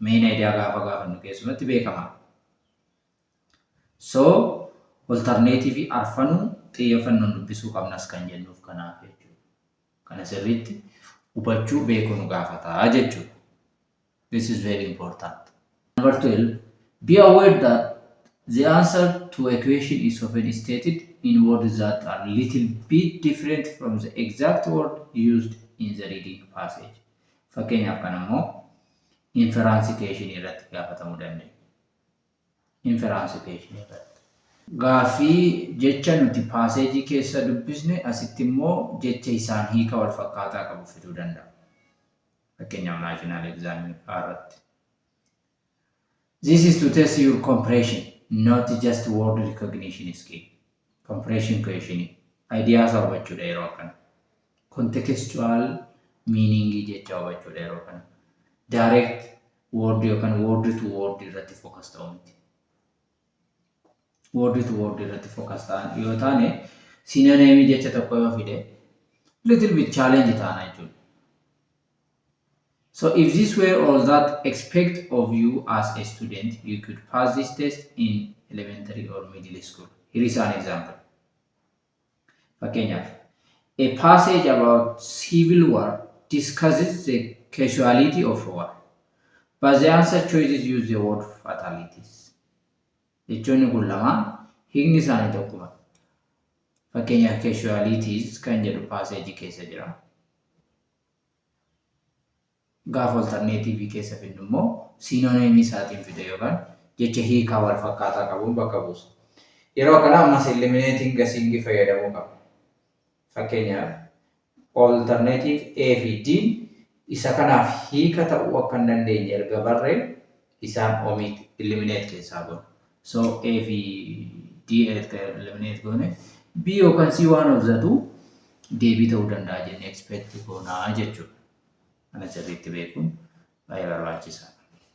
Main idea gaafannu keessumatti beekama. So alternative arfanuu xiyyeeffannoon dubbisuu qabnas kan jennuuf kanaaf jechuudha. Kana sirriitti hubachuu beekuu nu gaafata jechuudha. This is very important. Number 12, be aware that the answer to a question is often stated in words that are a little bit different from the exact word used in the reading passage. Fakkeenyaaf kan immoo inference question irratti gaafatamuu dandeenya. Inference question irratti. Gaafii jecha nuti paaseejii keessa dubbisne asitti immoo jecha isaan hiika wal fakkaataa qabu fiduu danda'a. Fakkeenyaaf national exam irratti. This is to test your comprehension, not just word recognition skill. Comprehension question ideas hubachuudha yeroo kana. Contextual meaning jecha hubachuudha yeroo kana. Direct word yookaan word to word irratti focus ta'uu miti. Word to word irratti focus ta'an yoo taane synonym jecha tokko yoo fide little bit challenge ta'ana jechuudha. So if this were all that expect of you as a student, you could pass this test in elementary or middle school. Here is an example. Fakkeenyaaf, a passage about civil war discusses the casualty of war, but the answer choices use the word fatalities. Jechoonni kun lamaan hiikni isaanii tokkuma. Fakkeenyaaf casualties kan jedhu passage keessa jira. Gaafa alternative keessa finnu immoo synonymy isaatiin fide yookaan jecha hiikaa wal fakkaataa qabuun bakka buusa. Yeroo kana ammas eliminating gasingii fayyadamuu qaba. Fakkeenyaaf alternative A fi D isa kanaaf hiika ta'uu akka hin dandeenye erga barree isaan omit eliminate keessaa goona. So A fi D erga eliminate goone B yookaan C one of the two deebii ta'uu danda'a jennee expect goonaa jechuudha. Kana sirriitti beekuun baay'ee barbaachisaadha.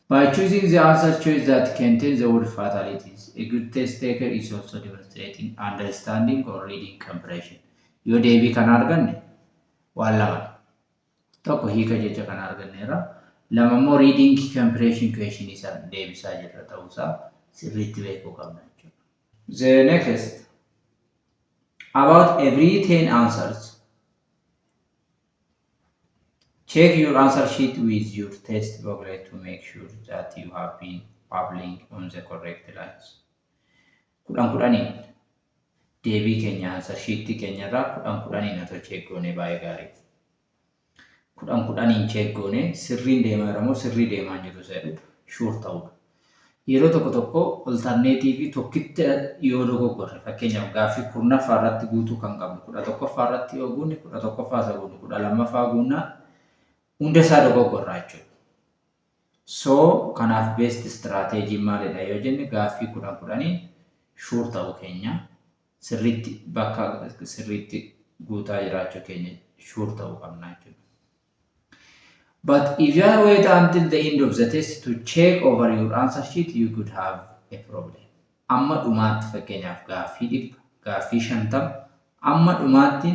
By choosing the answer choice that contains the word fatalities, a good test taker is also demonstrating understanding or reading comprehension. Yoo deebii kana arganne waan lama. Tokko hiika jecha kana arganneerra. Lama immoo reading comprehension question isa deebisaa jirra ta'uusaa sirriitti beekuu qabna jechuudha. The next, about every 10 answers, check your answer sheet with your test booklet to make sure that you have been babbling on the correct lines. Kudhaniin deebii keenya answer sheet keenya irraa kudhaniin atoo check goone baay'ee gaarii. Kudhaniin check goone sirriin deemaa jira moo sirrii deemaa jiru jedhu sure ta'udha. Yeroo tokko alternative tokkitti yoo dogoggorre fakkeenyaaf gaaffii kurnaffaa irratti guutuu kan qabnu 11ffaa irratti yoo guunne 11ffaa isa guunne 12ffaa guunnaa hunda isaa dogoggorraa jechuudha. So kanaaf best strategy maalidha yoo jenne gaaffii kudhaniin sure ta'uu keenya sirriitti bakka sirriitti guutaa jiraachuu keenya sure ta'uu qabna jechuudha. But if you wait until the end of the test to check over your answer sheet, you could have a problem. Amma dhumaatti fakkeenyaaf gaaffii 100, gaaffii 50, amma dhumaatti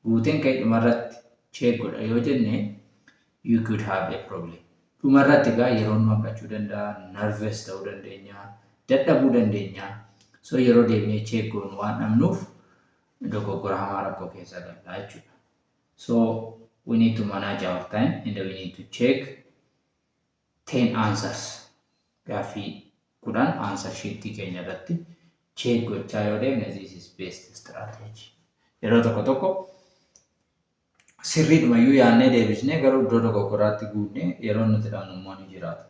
guuteen ka'e dhumarratti check godha yoo jenne you could have a problem. Dhumarratti egaa yeroon nu hanqachuu danda'a, nervous ta'uu dandeenya, dadhabuu dandeenya. So yeroo deemnee check goonu waan dhabnuuf dogoggora hamaa rakkoo keessa galla jechuudha. So we need to manage our time and we need to check 10 answers. Gaaffii 10 answer sheet keenya irratti check gochaa yoo deemne this is best strategy. Yeroo tokko sirriidhumayyuu yaadnee deebisnee garuu iddoo dogoggoraatti guunnee yeroo nuti dhabnu immoo ni jiraata.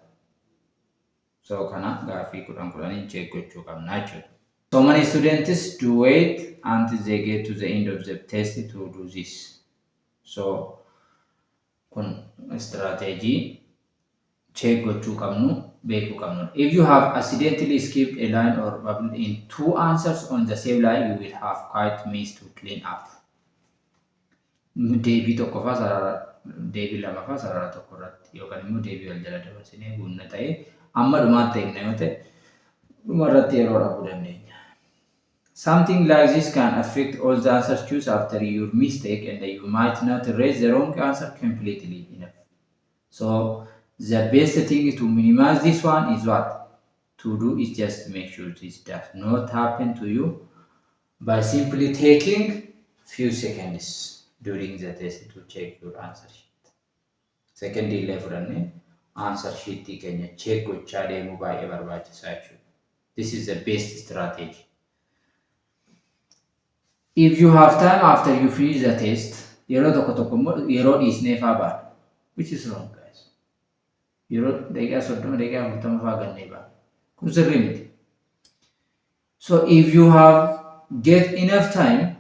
So kana gaaffii 10 check gochuu qabna jechuudha. So many students do wait until they get to the end of the test to do this. So kun strategy check gochuu qabnu beekuu qabnu. If you have accidentally skipped a line or babbled in 2 answers on the same line, you will have quite mess to clean up. Deebii tokkoffaa sarara deebii lamaffaa sarara tokko irratti yookaan immoo deebii wal jala dabarsinee guunna ta'ee amma dhumaatti eegna yoo ta'e dhumarratti yeroo dhabuu dandeenya. Something like this can affect all the answers choose after your mistake and you might not erase the wrong answer completely enough. So the best thing to minimize this one is what? To do is just make sure this does not happen to you by simply taking few seconds during the test to check your answer sheet. Second illee fudhannee answer sheet keenya check gochaa deemuu baay'ee barbaachisaa jechuudha. This is the best strategy. If you have time after you finish the test, yeroo tokko yeroo dhiisnee faa baana. Which is wrong guys. Yeroo daqiiqaa 30 daqiiqaa 40 faa gannee baana. Kun sirrii miti. So if you have get enough time,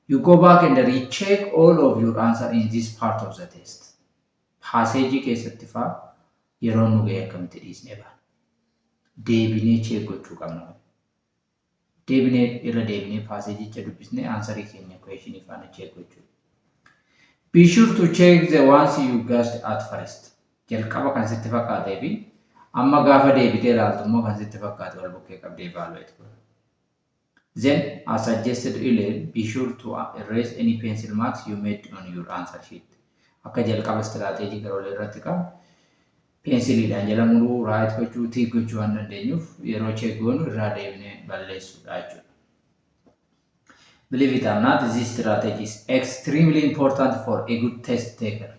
you go back and recheck all of your answer in this part of the test. Passage keessatti faa yeroo nu ga'e akkamitti dhiisnee baana. Deebinee check gochuu qabna. Irra deebinee passage'icha dubbisnee answerii keenya questionii faana check gochuudha. Be sure to check the ones you guessed at first. Jalqaba kan sitti fakkaatee fi amma gaafa deebitee ilaaltu immoo kan sitti fakkaate wal bukkee qabdee evaluate godha. Then, as suggested earlier, be sure to erase any pencil marks you made on your answer sheet. akka jalqaba istiraatejii garoolee irratti qabu peensiliidhaan jala muruu raayit gochuu tiik gochuu waan dandeenyuuf yeroo cheeggoonu irraa deebinee balleessuudha jechuudha. Believe it or not, this strategy is extremely important for a good test taker.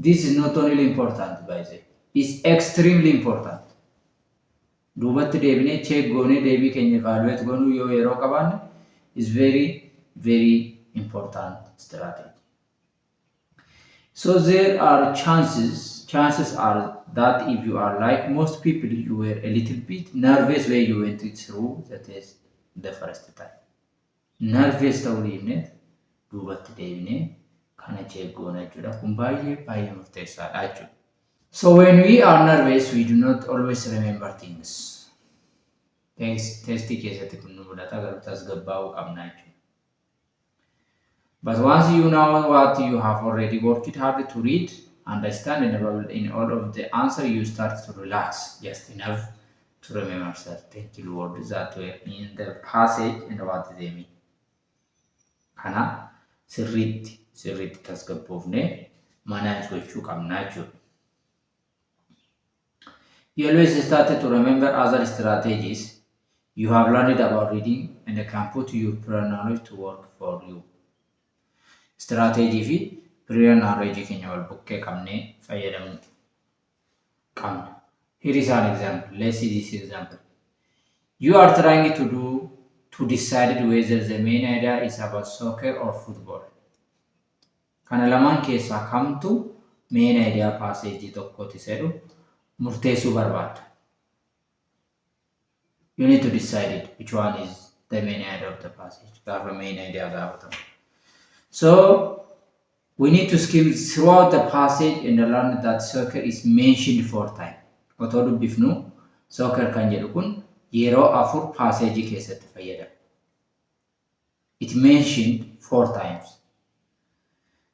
This is not only important, by the way, it's extremely important. Duubatti deebinee check goonee deebii keenya evaluate goonuu yoo yeroo qabaanne is very very important strategy. So there are chances are that if you are like most people, you were a little bit nervous when you went through the test the first time. Nervous ta'uu dhiifne duubatti deebinee kana check goona jechuudha. Kun baay'ee murteessaadha jechuudha. So when we are nervous, we do not always remember things. Testii keessatti kun nu mudata garuu tasgabbaa'uu qabna jechuudha. But once you know what you have already worked hard to read, understand, and in all of the answer, you start to relax just enough to remember certain keywords that were in the passage and what they mean. Kana sirriitti tasgabboofnee manage gochuu qabna jechuudha. You always start to remember other strategies you have learned about reading and can put your prior knowledge to work for you. Strategy fi prior knowledge keenya wal bukkee qabnee fayyadamuu qabna. Here is an example. Let's see this example. You are trying to decide whether the main idea is about soccer or football. Kana lamaan keessaa kamtu main idea passage tokkooti jedhu murteessuu barbaada. You need to decide it, which one is the main idea of the passage. Gaafa main idea gaafatamu. So we need to skim throughout the passage and learn that soccer is mentioned 4 times. Otoo dubbifnu soccer kan jedhu kun yeroo 4 passage keessatti fayyadama. It mentioned 4 times.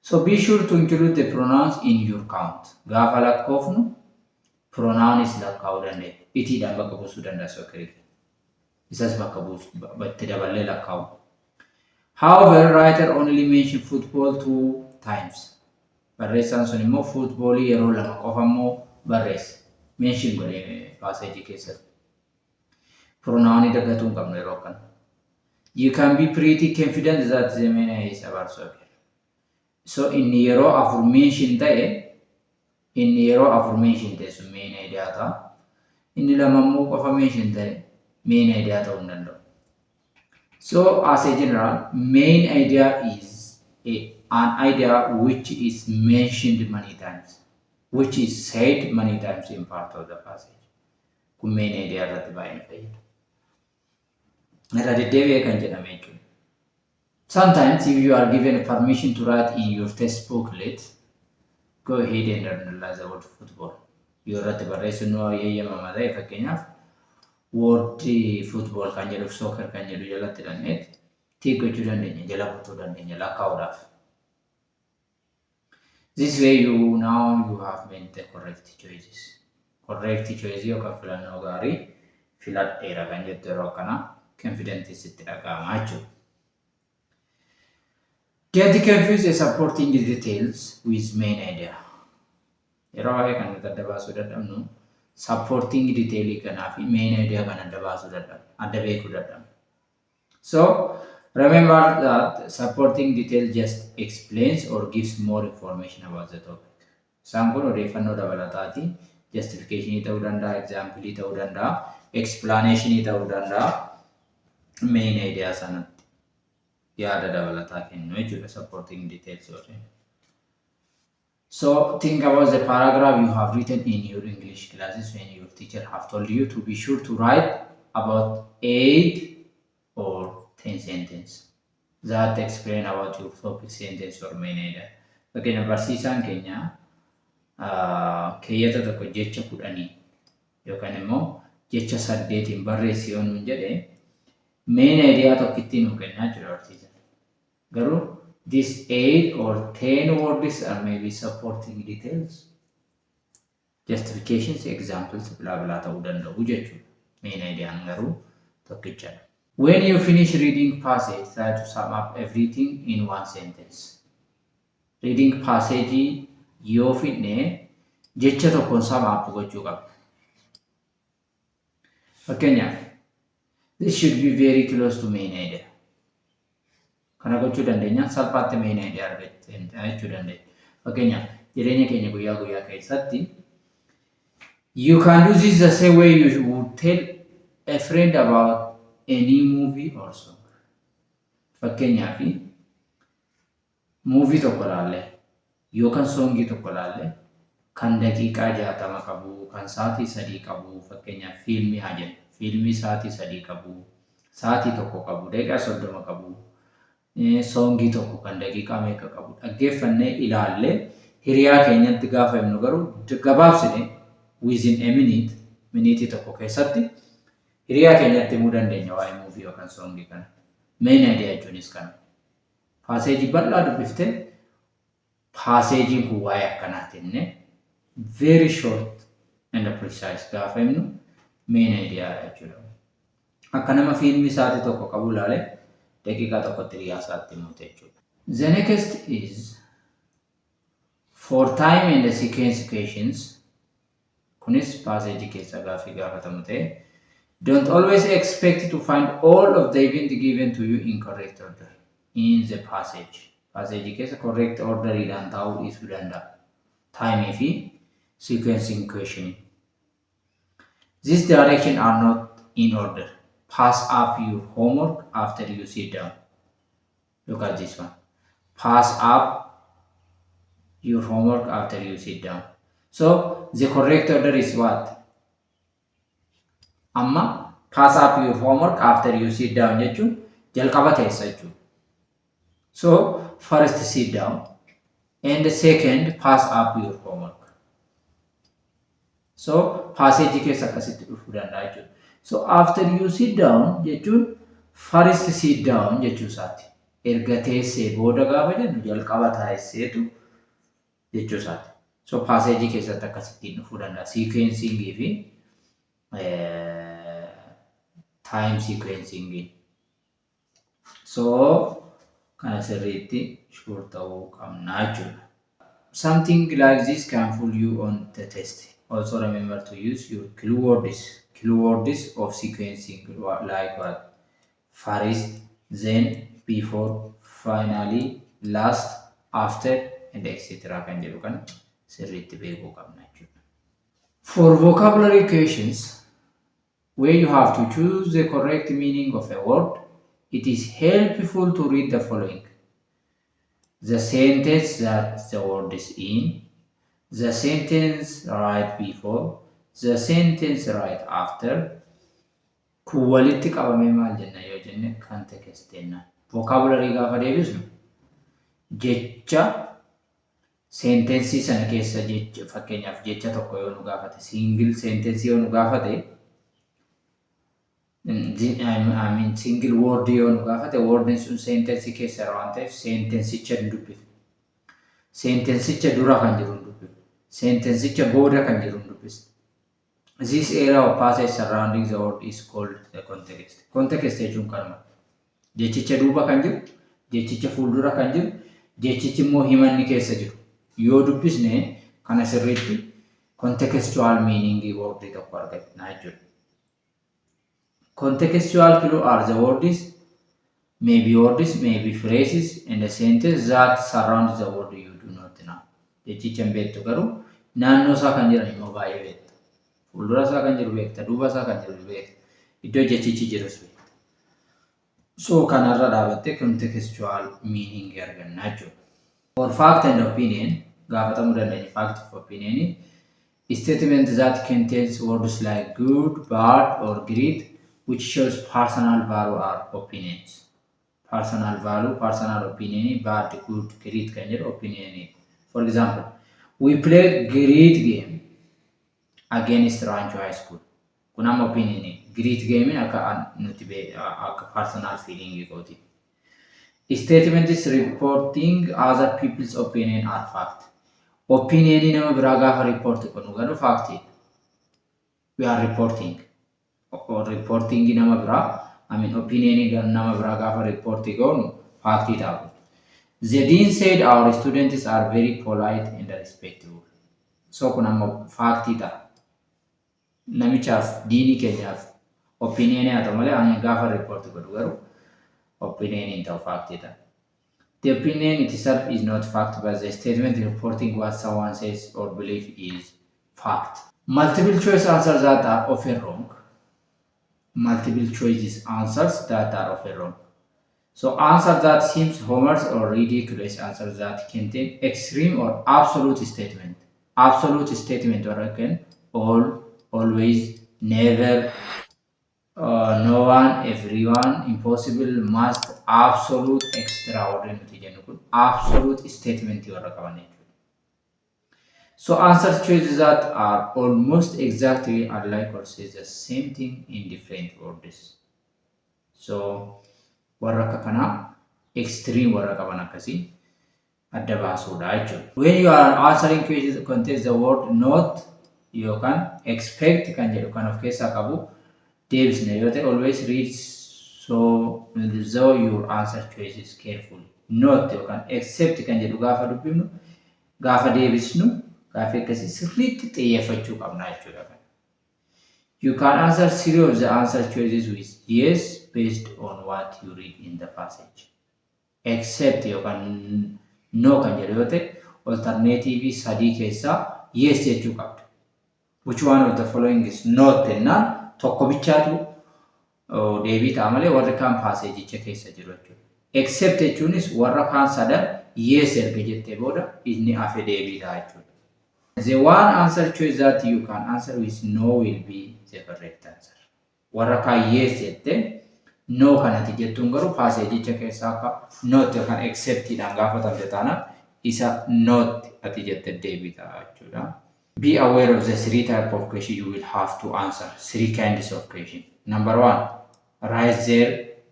So be sure to include the pronouns in your count. Gaafa lakkoofnu pronouns lakkaa'uu dandeenya. Itiidhaan bakka buusuu danda'a soccer. Isas bakka buusu daballee lakkaa'u. However, writer only mentioned football 2 times. Barreessaan sun immoo football yeroo 2 qofa immoo barreessa. Mention godhee passage keessatti. Pronoun dagatuu hin qabnu yeroo kana. You can be pretty confident that the main idea is about soccer. So inni yeroo affirmation ta'e sun main idea ta'a. Inni lama immoo qofa mention ta'e main idea ta'uu hin danda'u. So as a general, main idea is an idea which is mentioned many times, which is said many times in part of the passage. Kun main idea irratti baay'ee fayyada. Irra deddeebi'ee kan jedhame jechuudha. Sometimes if you are given permission to write in your test booklet, go ahead and underline the word football. Yoo irratti barreessuun nu eeyyamamaa ta'e fakkeenyaaf word football kan jedhuuf soccer kan jedhu jalatti dandeetti tiik gochuu dandeenya jala butuu dandeenya lakkaa'uudhaaf. This way you have made the correct choices. Correct choice yookaan filannoo gaarii filadheera kan jettu yeroo kana confident sitti dhaga'amaa jechuudha. Get confused supporting the details with main idea. Yeroo baay'ee kan nuti adda baasuu dadhabnu supporting detail kanaa fi main idea kan adda beekuu dadhabna. So remember that supporting detail just explains or gives more information about the topic. Isaan kun odeeffannoo dabalataati. Justification ta'uu danda'a, example ta'uu danda'a, explanation ta'uu danda'a. Main idea sanatti yaada dabalataa kennu jechuudha supporting details. So think about the paragraph you have written in your English classes when your teacher have told you to be sure to write about 8 or 10 sentences that explain about your topic sentence or main idea. Fakkeenyaaf barsiisaan keenya keeyyata tokko jecha 10 yookaan immoo jecha 8 barreessi yoo nuun jedhe main idea tokkittiin nu kennaa jira barsiisan. Garuu these 8 or 10 words are maybe supporting details, justifications, examples, blah blah ta'uu danda'u jechuudha. Main idea garuu tokkichadha. When you finish reading passage, try to sum up everything in one sentence. Reading passage yoo fidne jecha tokkoon samaaf gochuu qabna. Fakkeenyaaf, this should be very close to main idea. Kana gochuu dandeenya salphaatti main idea argachuu jechuu dandeenya. Fakkeenyaaf, jireenya keenya guyyaa guyyaa keessatti you can do this the same way you would tell a friend about any movie or song. Fakkeenyaaf, movie tokko ilaalle yookaan songii tokko ilaalle kan daqiiqaa 60 qabu, kan sa'aatii 3 qabu, fakkeenyaaf fiilmii haa jennu. Fiilmii sa'aatii 3 qabu, sa'aatii tokko qabu, daqiiqaa 30 qabu, songii tokko kan daqiiqaa meeqa qabu dhaggeeffannee ilaalle hiriyaa keenyatti gaafa himnu garuu gabaabsine within a minute, miniitii tokko keessatti hiriyaa keenyatti himuu dandeenya waa'ee movie yookaan songii kana. Main idea jechuunis kana. Paaseejii bal'aa dubbiftee paaseejiin kun waa'ee akkanaatiin very short and precise gaafa himnu main idea jechuudha. Akka nama fiilmii sa'aatii tokko qabu ilaalee daqiiqaa tokkotti hiriyaa isaatti himuute jechuudha. The next is for time and sequence questions. Kunis paaseejii keessa gaafii gaafatamu ta'e. Don't always expect to find all of the event given to you in correct order in the passage. Passage keessa correct order ta'uu dhiisuu danda'a. Time fi sequencing questioning. These directions are not in order. Pass up your homework after you sit down. Look at this one. Pass up your homework after you sit down. So the correct order is what? Amma pass up your homework after you sit down jechuun jalqaba teessa jechuudha. So first sit down and second pass up your homework. So passage keessa akkasitti dhufuu danda'a jechuudha. So after you sit down jechuun first sit down jechuu isaati. Erga teessee booda gaafa jennu jalqaba taa'esseetu jechuu isaati. So passage keessatti akkasitti dhufuu danda'a. Sequencing fi time sequencing. So kana sirriitti sure ta'uu qabna jechuudha. Something like this can fool you on the test. Also remember to use your clue words of sequencing like what? First, then, before, finally, last, after, and etc. kan jedhu kan sirriitti beekuu qabna jechuudha. For vocabulary questions, where you have to choose the correct meaning of a word, it is helpful to read the following. The sentence that the word is in, the sentence right before, the sentence right after. Kun walitti qabamee maal jenna yoo jenne context jenna. Vocabulary gaafa deebisnu jecha sentensii sana keessa jecha fakkeenyaaf jecha tokko yoo nu gaafate single sentence yoo nu gaafate single word yoo nu gaafate word sun sentence keessa waan ta'eef sentensicha dubbifna. Sentensicha dura kan jiru dubbifna. Sentensicha booda kan jiru dubbifna. This area of passage surrounding the word is called the context. Context jechuun kanuma. Jechicha duuba kan jiru, jechicha fuuldura kan jiru, jechichi immoo himanni keessa jiru. Yoo dubbisne kana sirriitti contextual meaning word tokko argachina jechuudha. Contextual clue are the words, maybe phrases, and a sentence that surround the word you do not know. Jechicha hin beektu garuu naannoo isaa kan jiran immoo baay'ee beektu. Fuuldura isaa kan jiru beekta, duuba isaa kan jiru beekta, iddoo jechichi jirus beekta. So kanarra dhaabattee contextual meaning arganna jechuudha. For fact and opinion, gaafatamuu dandeenya fact of opinion, statement that contains words like good, bad, or great, which shows personal value or opinions. Personal value, personal opinion, bad, good, great kan jedhu opinion. For example, we played great game against Rancho High School. Kun amma opinion. Great game akka nuti akka personal feeling gooti. Statement is reporting other people's opinion or fact. Opinion nama biraa gaafa report kunu garuu fact. We are reporting. Or reporting nama biraa, opinion nama biraa gaafa report goonu fact ta'u. The dean said our students are very polite and respectful. So kun ammoo faaktii ta'a. Namichaaf diinii keenyaaf opinion haa ta'u malee ani gaafa report godhu garuu opinion hin ta'u faaktii ta'a. The opinion itself is not fact, but the statement reporting what someone says or believes is fact. Multiple choice answers that are often wrong. Multiple choices answers that are often wrong. So answer that seems humorous or ridiculous answers that contain extreme or absolute statement. Absolute statement or again all, always, never, no one, everyone, impossible, must, absolute, extraordinary. Absolute statement warra qaban jechuudha. So answer choices that are almost exactly alike or say the same thing in different orders. So warra akka kanaa extreme warra qaban akkasii adda baasuudha jechuudha. When you are answering questions contains the word not yookaan expect kan jedhu kan of keessaa qabu deebisne yoo ta'e always read so your answer choices carefully. Not yookaan accept kan jedhu gaafa dubbifnu gaafa deebisnu gaafa akkasii sirriitti xiyyeeffachuu qabna jechuudha. You can answer three of the answer choices with yes based on what you read in the passage. Except yookaan no kan jedhu yoo ta'e alternative sadii keessaa yes jechuu qabda. Which one of the following is not jennaan tokko bichaatu deebii ta'a malee warri kaan paaseejicha keessa jiru jechuudha. Except jechuunis warra kaan sadan yes erga jettee booda inni hafe deebii ta'a jechuudha. The one answer choice that you can answer with no will be the correct answer. Warra kaan yes jette no kanati jettuun garuu paaseejicha keessaa akka not yookaan acceptidhaan gaafatamte taanaan isa not ati jette deebii ta'a jechuudha. Be aware of the three types of question you will have to answer. Three kinds of question. Number one, write their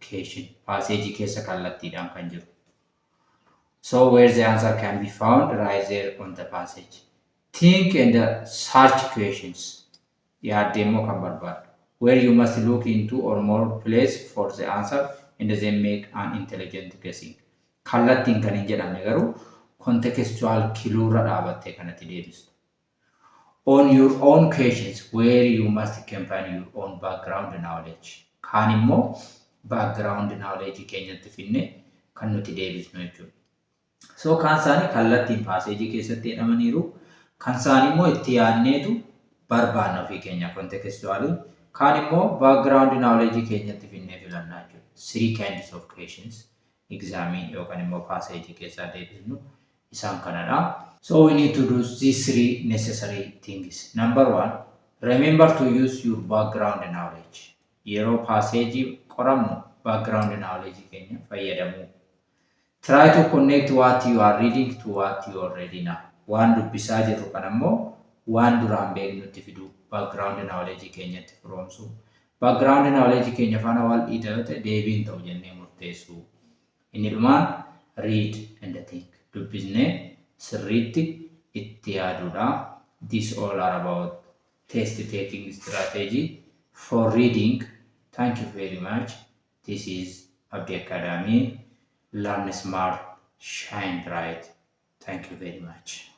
question. Passage keessa kallattiidhaan kan jiru. So where the answer can be found, write there on the passage. Think and search questions. Yaaddeemmoo kan barbaadu. Where you must look into or more place for the answer and then make an intelligent guessing. Kallattiin kan hin jedhamne garuu contextual kiluurra dhaabattee kanatti deebistu. On your own questions where you must combine your own background knowledge. Kaan immoo background knowledge keenyatti finne kan nuti deebisnu jechuudha. So kaan isaanii kallattiin paaseejii keessatti jedhamaniiru. Kan isaanii immoo itti yaadneetu barbaanna ofii keenya contextually. Kaan immoo background knowledge keenyatti finnee filannaa jechuudha. Three kinds of questions examine yookaan immoo paaseejii keessaa deebisnu isaan kanadha. So we need to do these three necessary things. Number one, remember to use your background knowledge. Yeroo passage qoramnu background knowledge keenya fayyadamu. Try to connect what you are reading to what you already know. Waan dubbisaa jirru kan ammoo waan duraan beeknutti fidu background knowledge keenyatti firoomsu. Background knowledge keenya faana wal dhiita yoo ta'e deebiin ta'u jennee murteessu. Inni dhumaan read and think. Dubbisnee sirriitti itti yaaduudha. This all are about test taking strategy for reading. Thank you very much. This is Abdi Academy. Learn smart, shine bright. Thank you very much.